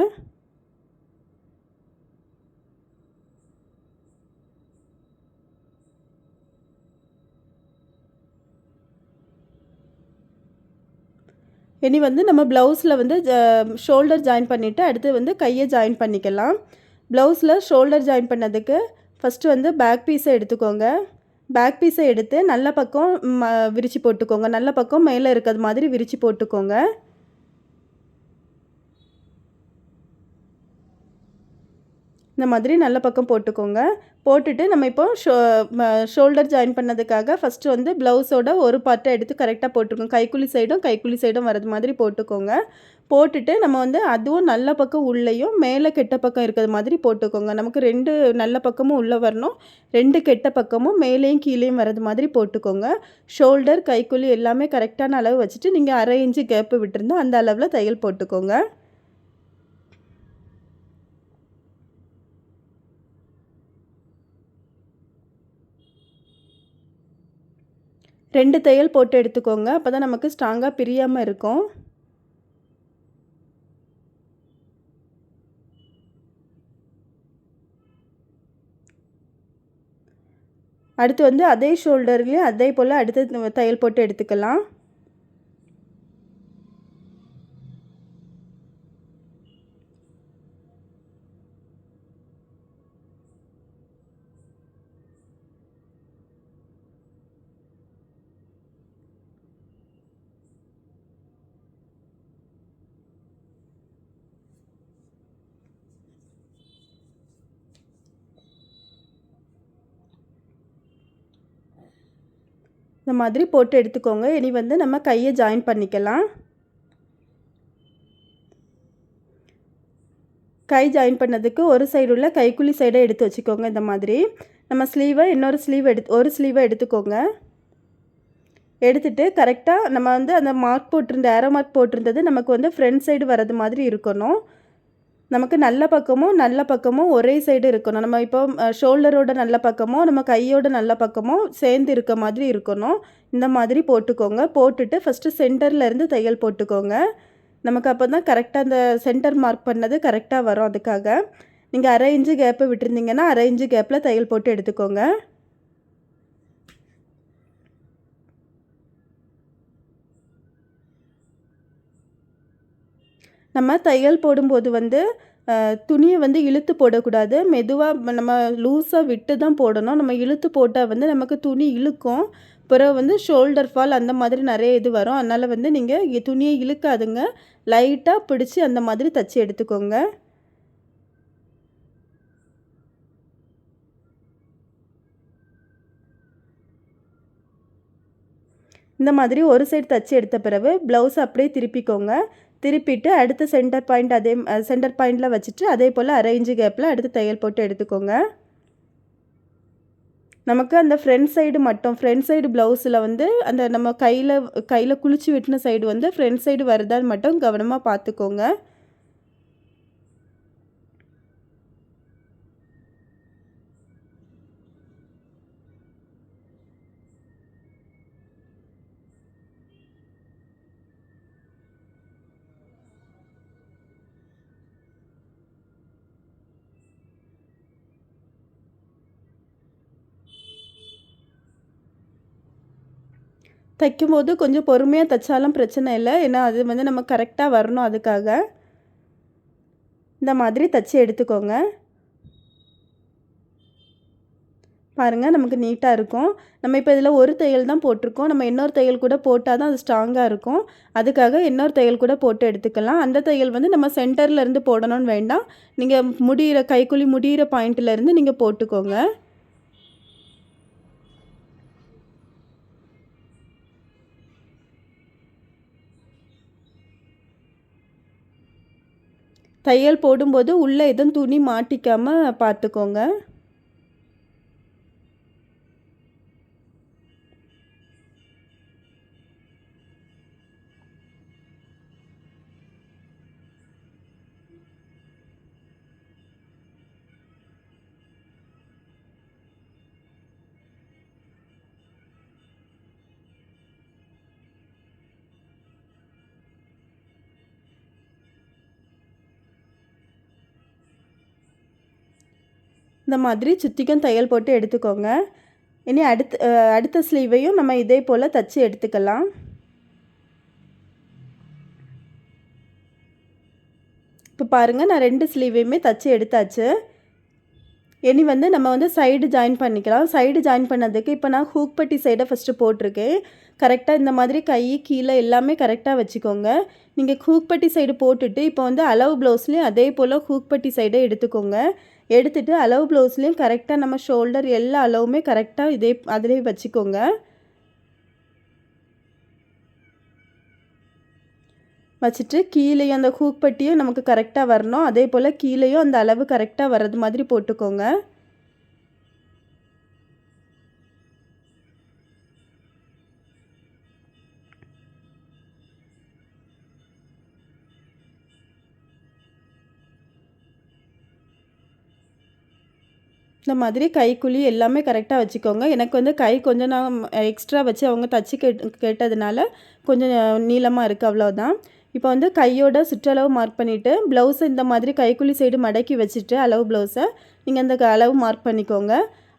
இனி வந்து நம்ம ப்ளவுஸில் வந்து ஷோல்டர் ஜாயின் பண்ணிவிட்டு அடுத்து வந்து கையை ஜாயின் பண்ணிக்கலாம். ப்ளவுஸில் ஷோல்டர் ஜாயின் பண்ணதுக்கு ஃபஸ்ட்டு வந்து பேக் பீஸை எடுத்துக்கோங்க. பேக் பீஸை எடுத்து நல்ல பக்கம் விரித்து போட்டுக்கோங்க. நல்ல பக்கம் மேலே இருக்கிறது மாதிரி விரித்து போட்டுக்கோங்க. இந்த மாதிரி நல்ல பக்கம் போட்டுக்கோங்க. போட்டுட்டு நம்ம இப்போ ஷோல்டர் ஜாயின் பண்ணதுக்காக ஃபஸ்ட்டு வந்து ப்ளவுஸோட ஒரு பார்ட்டை எடுத்து கரெக்டாக போட்டுக்கோங்க. கைக்குழி சைடும் வரது மாதிரி போட்டுக்கோங்க. போட்டுட்டு நம்ம வந்து அதுவும் நல்ல பக்கம் உள்ளேயும் மேலே கெட்ட பக்கம் இருக்கிறது மாதிரி போட்டுக்கோங்க. நமக்கு 2 நல்ல பக்கமும் உள்ளே வரணும், 2 கெட்ட பக்கமும் மேலேயும் கீழேயும் வரது மாதிரி போட்டுக்கோங்க. ஷோல்டர் கைக்குழி எல்லாமே கரெக்டான அளவு வச்சுட்டு நீங்கள் 1/2 இன்ச்சு கேப்பு விட்டுருந்தோம் அந்த அளவில் தையல் போட்டுக்கோங்க. 2 தையல் போட்டு எடுத்துக்கோங்க. அப்போ தான் நமக்கு ஸ்ட்ராங்காக பிரியாமல் இருக்கும். அடுத்து வந்து அதே ஷோல்டர்லேயும் அதே போல் அடுத்து தையல் போட்டு எடுத்துக்கலாம். இந்த மாதிரி போட்டு எடுத்துக்கோங்க. இனி வந்து நம்ம கையை ஜாயின் பண்ணிக்கலாம். கை ஜாயின் பண்ணதுக்கு ஒரு சைடு உள்ள கைக்குழி சைடை எடுத்து வச்சுக்கோங்க. இந்த மாதிரி நம்ம ஸ்லீவை ஒரு ஸ்லீவை எடுத்துக்கோங்க. எடுத்துட்டு கரெக்டாக நம்ம வந்து அந்த ஏரோ மார்க் போட்டிருந்தது நமக்கு வந்து ஃப்ரண்ட் சைடு வரது மாதிரி இருக்கணும். நமக்கு நல்ல பக்கமும் ஒரே சைடு இருக்கணும். நம்ம இப்போ ஷோல்டரோட நல்ல பக்கமும் நம்ம கையோட நல்ல பக்கமும் சேர்ந்து இருக்க மாதிரி இருக்கணும். இந்த மாதிரி போட்டுக்கோங்க. போட்டுட்டு ஃபஸ்ட்டு சென்டர்லேருந்து தையல் போட்டுக்கோங்க. நமக்கு அப்போ தான் கரெக்டாக அந்த சென்டர் மார்க் பண்ணது கரெக்டாக வரும். அதுக்காக நீங்கள் 1/2 இன்ச்சு கேப்பு விட்டுருந்தீங்கன்னா 1/2 இன்ச்சு கேப்பில் தையல் போட்டு எடுத்துக்கோங்க. நம்ம தையல் போடும்போது வந்து துணியை வந்து இழுத்து போடக்கூடாது. மெதுவாக நம்ம லூஸாக விட்டு தான் போடணும். நம்ம இழுத்து போட்டால் வந்து நமக்கு துணி இழுக்கும். பிறகு வந்து ஷோல்டர் ஃபால் அந்த மாதிரி நிறைய இது வரும். அதனால் வந்து நீங்கள் துணியை இழுக்காதுங்க. லைட்டாக பிடிச்சி அந்த மாதிரி தச்சு எடுத்துக்கோங்க. இந்த மாதிரி ஒரு சைடு தச்சு எடுத்த பிறகு ப்ளவுஸ் அப்படியே திருப்பிக்கோங்க. திருப்பிட்டு அடுத்த சென்டர் பாயிண்டில் வச்சுட்டு அதே போல் 1/2 இன்ச்சு கேப்பில் அடுத்து தையல் போட்டு எடுத்துக்கோங்க. நமக்கு அந்த ஃப்ரண்ட் சைடு ப்ளவுஸில் வந்து அந்த நம்ம கையில் குளிச்சு விட்டின சைடு வந்து ஃப்ரண்ட் சைடு வருதான்னு மட்டும் கவனமாக பார்த்துக்கோங்க. தைக்கும்போது கொஞ்சம் பொறுமையாக தைச்சாலும் பிரச்சனை இல்லை. ஏன்னா அது வந்து நம்ம கரெக்டாக வரணும். அதுக்காக இந்த மாதிரி தைச்சி எடுத்துக்கோங்க. பாருங்கள், நமக்கு நீட்டாக இருக்கும். நம்ம இப்போ இதில் ஒரு தையல் தான் போட்டிருக்கோம். நம்ம இன்னொரு தையல் கூட போட்டால் தான் அது ஸ்ட்ராங்காக இருக்கும். அதுக்காக இன்னொரு தையல் கூட போட்டு எடுத்துக்கலாம். அந்த தையல் வந்து நம்ம சென்டர்லேருந்து போடணும்னு வேண்டாம். நீங்கள் கைக்குழி முடிகிற பாயிண்ட்லேருந்து நீங்கள் போட்டுக்கோங்க. தையல் போடும்போது உள்ளே எதுவும் துணி மாட்டிக்காமல் பார்த்துக்கோங்க. இந்த மாதிரி சுற்றிக்கும் தையல் போட்டு எடுத்துக்கோங்க. இனி அடுத்த ஸ்லீவையும் நம்ம இதே போல் தச்சு எடுத்துக்கலாம். இப்போ பாருங்கள் நான் 2 ஸ்லீவையுமே தச்சு எடுத்தாச்சு. இனி வந்து நம்ம வந்து சைடு ஜாயின் பண்ணிக்கலாம். சைடு ஜாயின் பண்ணதுக்கு இப்போ நான் ஹூக் பட்டி சைடை ஃபஸ்ட்டு போட்டிருக்கேன். கரெக்டாக இந்த மாதிரி கை கீழே எல்லாமே கரெக்டாக வச்சுக்கோங்க. நீங்கள் ஹூக் பட்டி சைடு போட்டுட்டு இப்போ வந்து அளவு ப்ளவுஸ்லேயும் அதே போல் ஹூக் பட்டி சைடை எடுத்துக்கோங்க. எடுத்துகிட்டு அளவு ப்ளவுஸ்லேயும் கரெக்டாக நம்ம ஷோல்டர் எல்லா அளவுமே கரெக்டாக அதிலே வச்சுக்கோங்க. வச்சுட்டு கீழேயும் அந்த ஹூக் பட்டியும் நமக்கு கரெக்டாக வரணும். அதே போல் கீழேயும் அந்த அளவு கரெக்டாக வர்றது மாதிரி போட்டுக்கோங்க. இந்த மாதிரி கைக்குழி எல்லாமே கரெக்டாக வச்சுக்கோங்க. எனக்கு வந்து கை கொஞ்சம் நான் எக்ஸ்ட்ரா வச்சு அவங்க தச்சு கேட்டதுனால கொஞ்சம் நீளமாக இருக்குது, அவ்வளோதான். இப்போ வந்து கையோட சுற்றளவு மார்க் பண்ணிவிட்டு ப்ளவுஸை இந்த மாதிரி கைக்குழி சைடு மடக்கி வச்சுட்டு அளவு ப்ளவுஸை நீங்கள் அந்த அளவு மார்க் பண்ணிக்கோங்க.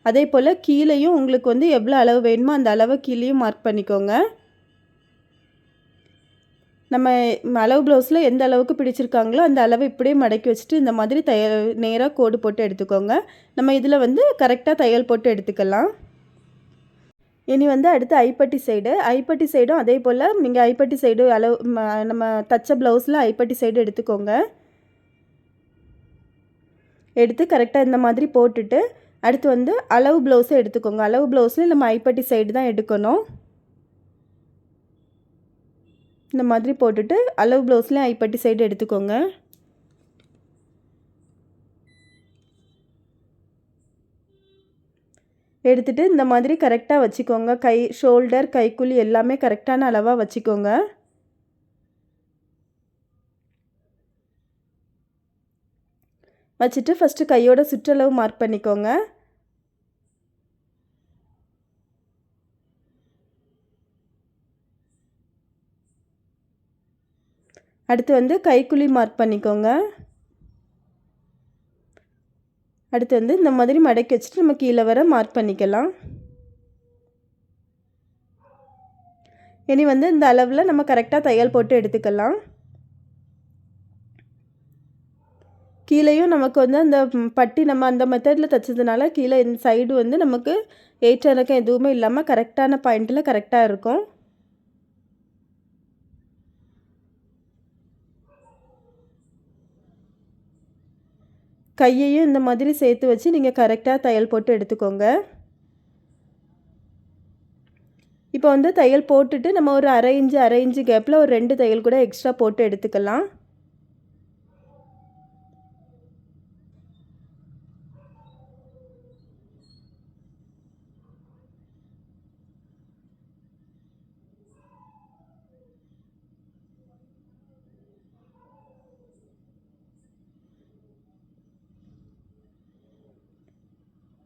அதே போல் கீழேயும் உங்களுக்கு வந்து எவ்வளோ அளவு வேணுமோ அந்த அளவை கீழேயும் மார்க் பண்ணிக்கோங்க. நம்ம அளவு ப்ளவுஸில் எந்த அளவுக்கு பிடிச்சிருக்காங்களோ அந்த அளவு இப்படியே மடக்கி வச்சுட்டு இந்த மாதிரி நேராக கோடு போட்டு எடுத்துக்கோங்க. நம்ம இதில் வந்து கரெக்டாக தையல் போட்டு எடுத்துக்கலாம். இனி வந்து அடுத்து ஐப்பட்டி சைடும் அதே போல் நீங்கள் ஐப்பட்டி சைடு அளவு நம்ம தச்ச ப்ளவுஸில் ஐப்பட்டி சைடு எடுத்துக்கோங்க. எடுத்து கரெக்டாக இந்த மாதிரி போட்டுட்டு அடுத்து வந்து அளவு ப்ளவுஸை எடுத்துக்கோங்க. அளவு ப்ளவுஸில் நம்ம ஐப்பட்டி சைடு தான் எடுக்கணும். இந்த மாதிரி போட்டுட்டு அளவு ப்ளவுஸ்லேயும் ஐப்பட்டி சைடு எடுத்துக்கோங்க. எடுத்துகிட்டு இந்த மாதிரி கரெக்டாக வச்சுக்கோங்க. ஷோல்டர் கைக்குழி எல்லாமே கரெக்டான அளவாக வச்சுக்கோங்க. வச்சுட்டு ஃபஸ்ட்டு கையோட சுற்றளவு மார்க் பண்ணிக்கோங்க. அடுத்து வந்து கைக்குழி மார்க் பண்ணிக்கோங்க. அடுத்து வந்து இந்த மாதிரி மடக்கி வச்சுட்டு நம்ம கீழே வர மார்க் பண்ணிக்கலாம். இனி வந்து இந்த அளவில் நம்ம கரெக்டாக தையல் போட்டு எடுத்துக்கலாம். கீழேயும் நமக்கு வந்து அந்த பட்டி நம்ம அந்த மெத்தடில் தைச்சதுனால கீழே இந்த சைடு வந்து நமக்கு ஏற்ற இறக்கம் எதுவுமே இல்லாமல் கரெக்டான பாயிண்டில் கரெக்டாக இருக்கும். கையையும் இந்த மாதிரி சேர்த்து வச்சு நீங்கள் கரெக்டாக தையல் போட்டு எடுத்துக்கோங்க. இப்போ வந்து தையல் போட்டுட்டு நம்ம ஒரு அரை இன்ச்சு கேப்பில் ஒரு 2 தையல் கூட எக்ஸ்ட்ரா போட்டு எடுத்துக்கலாம்.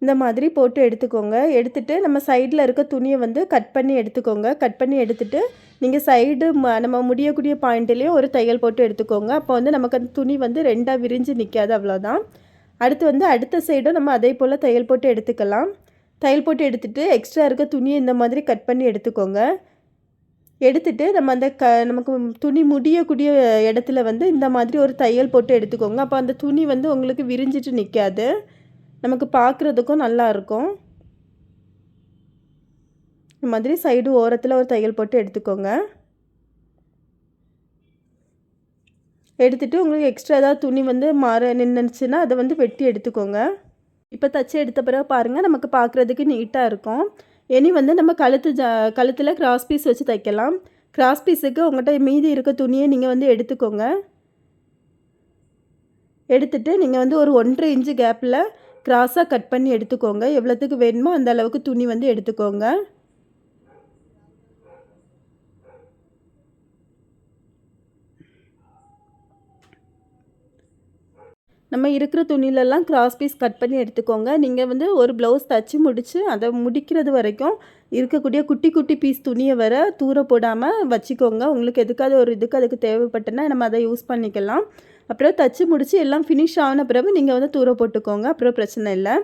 இந்த மாதிரி போட்டு எடுத்துக்கோங்க. எடுத்துகிட்டு நம்ம சைடில் இருக்க துணியை வந்து கட் பண்ணி எடுத்துக்கோங்க. கட் பண்ணி எடுத்துகிட்டு நீங்கள் சைடு நம்ம முடியக்கூடிய பாயிண்ட்லேயும் ஒரு தையல் போட்டு எடுத்துக்கோங்க. அப்போ வந்து நமக்கு அந்த துணி வந்து 2ஆக விரிஞ்சு நிற்காது, அவ்வளோதான். அடுத்து வந்து அடுத்த சைடும் நம்ம அதே போல் தையல் போட்டு எடுத்துக்கலாம். தையல் போட்டு எடுத்துகிட்டு எக்ஸ்ட்ரா இருக்க துணியை இந்த மாதிரி கட் பண்ணி எடுத்துக்கோங்க. எடுத்துகிட்டு நம்ம அந்த நமக்கு துணி முடியக்கூடிய இடத்துல வந்து இந்த மாதிரி ஒரு தையல் போட்டு எடுத்துக்கோங்க. அப்போ அந்த துணி வந்து உங்களுக்கு விரிஞ்சிட்டு நிற்காது, நமக்கு பார்க்குறதுக்கும் நல்லாயிருக்கும். இந்த மாதிரி சைடு ஓரத்தில் ஒரு தையல் போட்டு எடுத்துக்கோங்க. எடுத்துகிட்டு உங்களுக்கு எக்ஸ்ட்ரா ஏதாவது துணி வந்து நின்றுச்சுன்னா அதை வந்து வெட்டி எடுத்துக்கோங்க. இப்போ தச்சு எடுத்த பிறகு பாருங்கள், நமக்கு பார்க்குறதுக்கு நீட்டாக இருக்கும். இனி வந்து நம்ம கழுத்தில் கிராஸ் பீஸ் வச்சு தைக்கலாம். கிராஸ் பீஸுக்கு உங்கள்கிட்ட மீதி இருக்க துணியை நீங்கள் வந்து எடுத்துக்கோங்க. எடுத்துகிட்டு நீங்கள் வந்து ஒரு 1.5 இன்ச்சு கேப்பில் கிராஸாக கட் பண்ணி எடுத்துக்கோங்க. எவ்வளோத்துக்கு வேணுமோ அந்த அளவுக்கு துணி வந்து எடுத்துக்கோங்க. நம்ம இருக்கிற துணியிலலாம் கிராஸ் பீஸ் கட் பண்ணி எடுத்துக்கோங்க. நீங்கள் வந்து ஒரு ப்ளவுஸ் தச்சு முடித்து அதை முடிக்கிறது வரைக்கும் இருக்கக்கூடிய குட்டி குட்டி பீஸ் துணியை வர தூர போடாமல் வச்சுக்கோங்க. உங்களுக்கு எதுக்காவது ஒரு அதுக்கு தேவைப்பட்டனா நம்ம அதை யூஸ் பண்ணிக்கலாம். அப்புறம் தச்சு முடித்து எல்லாம் ஃபினிஷ் ஆன பிறகு நீங்கள் வந்து தூர போட்டுக்கோங்க, அப்புறம் பிரச்சனை இல்லை.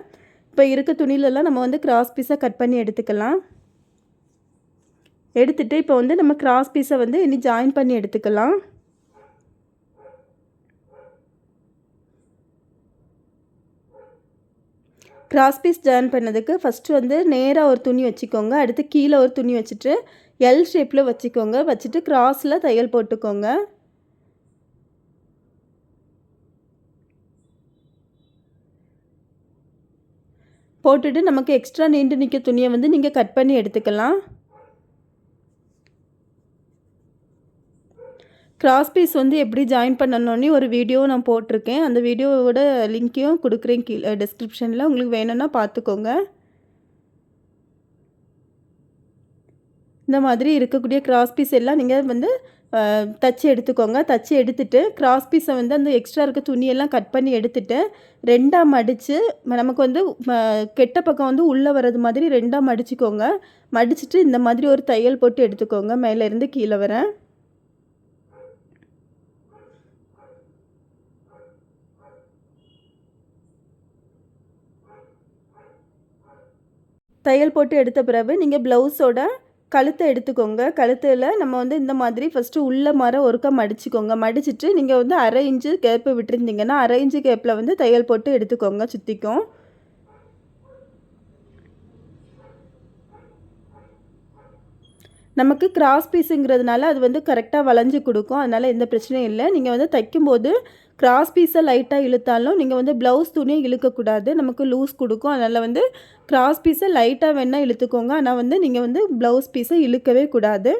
இப்போ இருக்க துணியிலலாம் நம்ம வந்து கிராஸ் பீஸாக கட் பண்ணி எடுத்துக்கலாம். எடுத்துகிட்டு இப்போ வந்து நம்ம கிராஸ் பீஸை வந்து இனி ஜாயின் பண்ணி எடுத்துக்கலாம். கிராஸ் பீஸ் ஜாயின் பண்ணதுக்கு ஃபஸ்ட்டு வந்து நேராக ஒரு துணி வச்சுக்கோங்க. அடுத்து கீழே ஒரு துணி வச்சுட்டு எல் ஷேப்பில் வச்சுக்கோங்க. வச்சுட்டு கிராஸில் தையல் போட்டுக்கோங்க. போட்டுட்டு நமக்கு எக்ஸ்ட்ரா நீண்டு நிற்க துணியை வந்து நீங்கள் கட் பண்ணி எடுத்துக்கலாம். கிராஸ் பீஸ் வந்து எப்படி ஜாயின் பண்ணணும்னு ஒரு வீடியோ நான் போட்டிருக்கேன். அந்த வீடியோவோட லிங்க்கையும் கொடுக்குறேன் கீழே டிஸ்கிரிப்ஷனில். உங்களுக்கு வேணும்னா பார்த்துக்கோங்க. இந்த மாதிரி இருக்கக்கூடிய கிராஸ் பீஸ் எல்லாம் நீங்கள் வந்து தச்சு எடுத்துக்கோங்க. தச்சு எடுத்துட்டு கிராஸ் பீஸை வந்து அந்த எக்ஸ்ட்ரா இருக்க துணியெல்லாம் கட் பண்ணி எடுத்துட்டு 2ஆக மடித்து நமக்கு வந்து கெட்ட பக்கம் வந்து உள்ளே வர்றது மாதிரி 2ஆக மடிச்சுக்கோங்க. மடிச்சுட்டு இந்த மாதிரி ஒரு தையல் போட்டு எடுத்துக்கோங்க மேலேருந்து கீழே வர. தையல் போட்டு எடுத்த பிறகு நீங்கள் ப்ளவுஸோட கழுத்தை எடுத்துக்கோங்க. கழுத்தில் நம்ம வந்து இந்த மாதிரி ஃபஸ்ட்டு உள்ள ஒருக்கா மடிச்சுக்கோங்க. மடிச்சுட்டு நீங்கள் வந்து 1/2 இன்ச்சு கேப்பு விட்டுருந்தீங்கன்னா 1/2 இன்ச்சு கேப்பில் வந்து தையல் போட்டு எடுத்துக்கோங்க சுற்றிக்கும். நமக்கு கிராஸ் பீஸுங்கிறதுனால அது வந்து கரெக்டாக வளைஞ்சு கொடுக்கும். அதனால் எந்த பிரச்சனையும் இல்லை. நீங்கள் வந்து தைக்கும்போது கிராஸ் பீஸை லைட்டாக இழுத்தாலும் நீங்கள் வந்து ப்ளவுஸ் துணியை இழுக்கக்கூடாது. நமக்கு லூஸ் கொடுக்கும். அதனால் வந்து கிராஸ் பீஸை லைட்டாக வேணால் இழுத்துக்கோங்க. ஆனால் வந்து நீங்கள் வந்து ப்ளவுஸ் பீஸை இழுக்கவே கூடாது.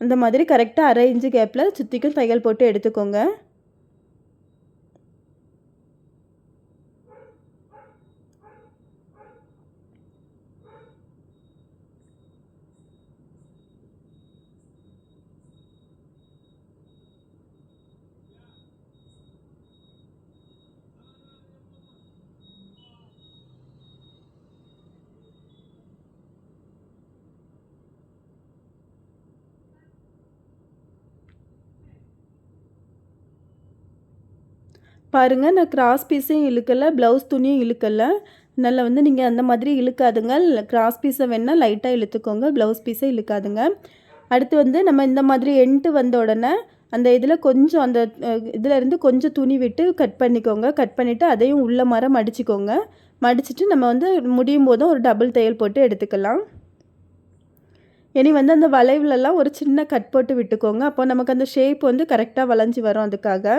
அந்த மாதிரி கரெக்டாக 1/2 இன்ச்சு கேப்பில் சுற்றிக்கும் தையல் போட்டு எடுத்துக்கோங்க. பாருங்கள், நான் கிராஸ் பீஸையும் இழுக்கலை, ப்ளவுஸ் துணியும் இழுக்கலை. அதனால் வந்து நீங்கள் அந்த மாதிரி இழுக்காதுங்க. கிராஸ் பீஸை வேணால் லைட்டாக இழுத்துக்கோங்க, ப்ளவுஸ் பீஸை இழுக்காதுங்க. அடுத்து வந்து நம்ம இந்த மாதிரி எண்டு வந்த உடனே அந்த இதில் கொஞ்சம் அந்த இதிலேருந்து கொஞ்சம் துணி விட்டு கட் பண்ணிக்கோங்க. கட் பண்ணிவிட்டு அதையும் உள்ள மடிச்சுக்கோங்க. மடிச்சுட்டு நம்ம வந்து முடியும் போதும் ஒரு டபுள் தையல் போட்டு எடுத்துக்கலாம். இனி வந்து அந்த வளைவுலலாம் ஒரு சின்ன கட் போட்டு விட்டுக்கோங்க. அப்போ நமக்கு அந்த ஷேப் வந்து கரெக்டாக வளைஞ்சி வரும். அதுக்காக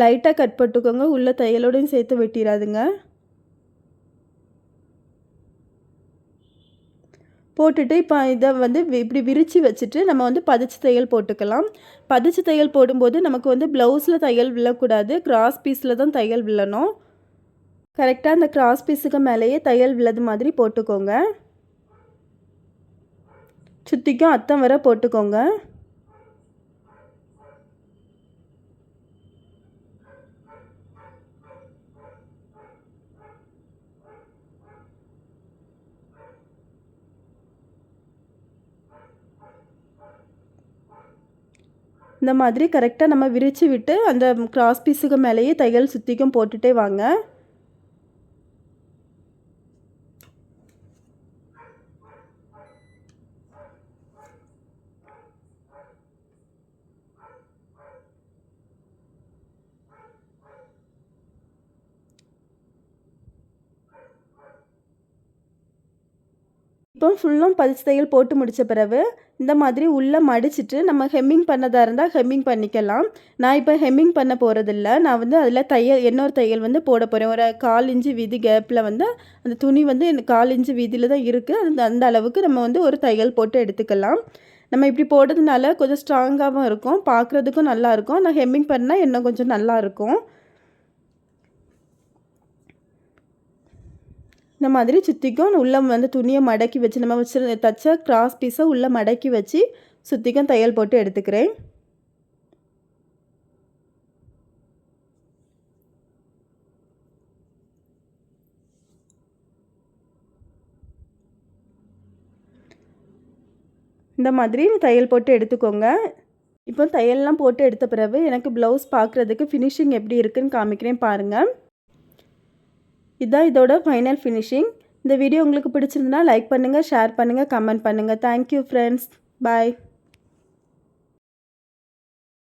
லைட்டாக கட் போட்டுக்கோங்க. உள்ள தையலோடையும் சேர்த்து வெட்டிடாதுங்க. போட்டுட்டு இப்போ இதை வந்து இப்படி விரித்து வச்சுட்டு நம்ம வந்து பதிச்சு தையல் போட்டுக்கலாம். பதிச்சு தையல் போடும்போது நமக்கு வந்து ப்ளவுஸில் தையல் விழக்கூடாது, கிராஸ் பீஸில் தான் தையல் விழணும். கரெக்டாக அந்த கிராஸ் பீஸுக்கு மேலேயே தையல் விழது மாதிரி போட்டுக்கோங்க. சுற்றிக்கும் அத்தம் வர போட்டுக்கோங்க. இந்த மாதிரி கரெக்டாக நம்ம விரித்து விட்டு அந்த கிராஸ் பீஸுக்கு மேலேயே தையல் சுற்றிக்கும் போட்டுகிட்டே வாங்க. இப்போ ஃபுல்லும் பல்ஸ் தையல் போட்டு முடித்த பிறகு இந்த மாதிரி உள்ளே மடிச்சுட்டு நம்ம ஹெம்மிங் பண்ணதாக இருந்தால் ஹெம்மிங் பண்ணிக்கலாம். நான் இப்போ ஹெம்மிங் பண்ண போகிறதில்ல. நான் வந்து அதில் இன்னொரு தையல் வந்து போட போகிறேன். ஒரு 1/4 இன்ச்சு வீதி கேப்பில் வந்து அந்த துணி வந்து எனக்கு 1/4 இன்ச்சு வீதியில் தான் இருக்குது. அந்த அளவுக்கு நம்ம வந்து ஒரு தையல் போட்டு எடுத்துக்கலாம். நம்ம இப்படி போடுறதுனால கொஞ்சம் ஸ்ட்ராங்காகவும் இருக்கும், பார்க்குறதுக்கும் நல்லாயிருக்கும். நான் ஹெம்மிங் பண்ணால் இன்னும் கொஞ்சம் நல்லாயிருக்கும். இந்த மாதிரி சுற்றிக்கும் உள்ளே வந்து துணியை மடக்கி வச்சு நம்ம தச்ச கிராஸ் பீஸை உள்ளே மடக்கி வச்சு சுற்றிக்கும் தையல் போட்டு எடுத்துக்கிறேன். இந்த மாதிரி தையல் போட்டு எடுத்துக்கோங்க. இப்போ தையல்லாம் போட்டு எடுத்த பிறகு எனக்கு ப்ளவுஸ் பார்க்குறதுக்கு ஃபினிஷிங் எப்படி இருக்குதுன்னு காமிக்கிறேன் பாருங்கள். இதுதான் இதோட ஃபைனல் ஃபினிஷிங். இந்த வீடியோ உங்களுக்கு பிடிச்சிருந்தனா லைக் பண்ணுங்கள், ஷேர் பண்ணுங்கள், கமெண்ட் பண்ணுங்கள். Thank you friends. பாய்.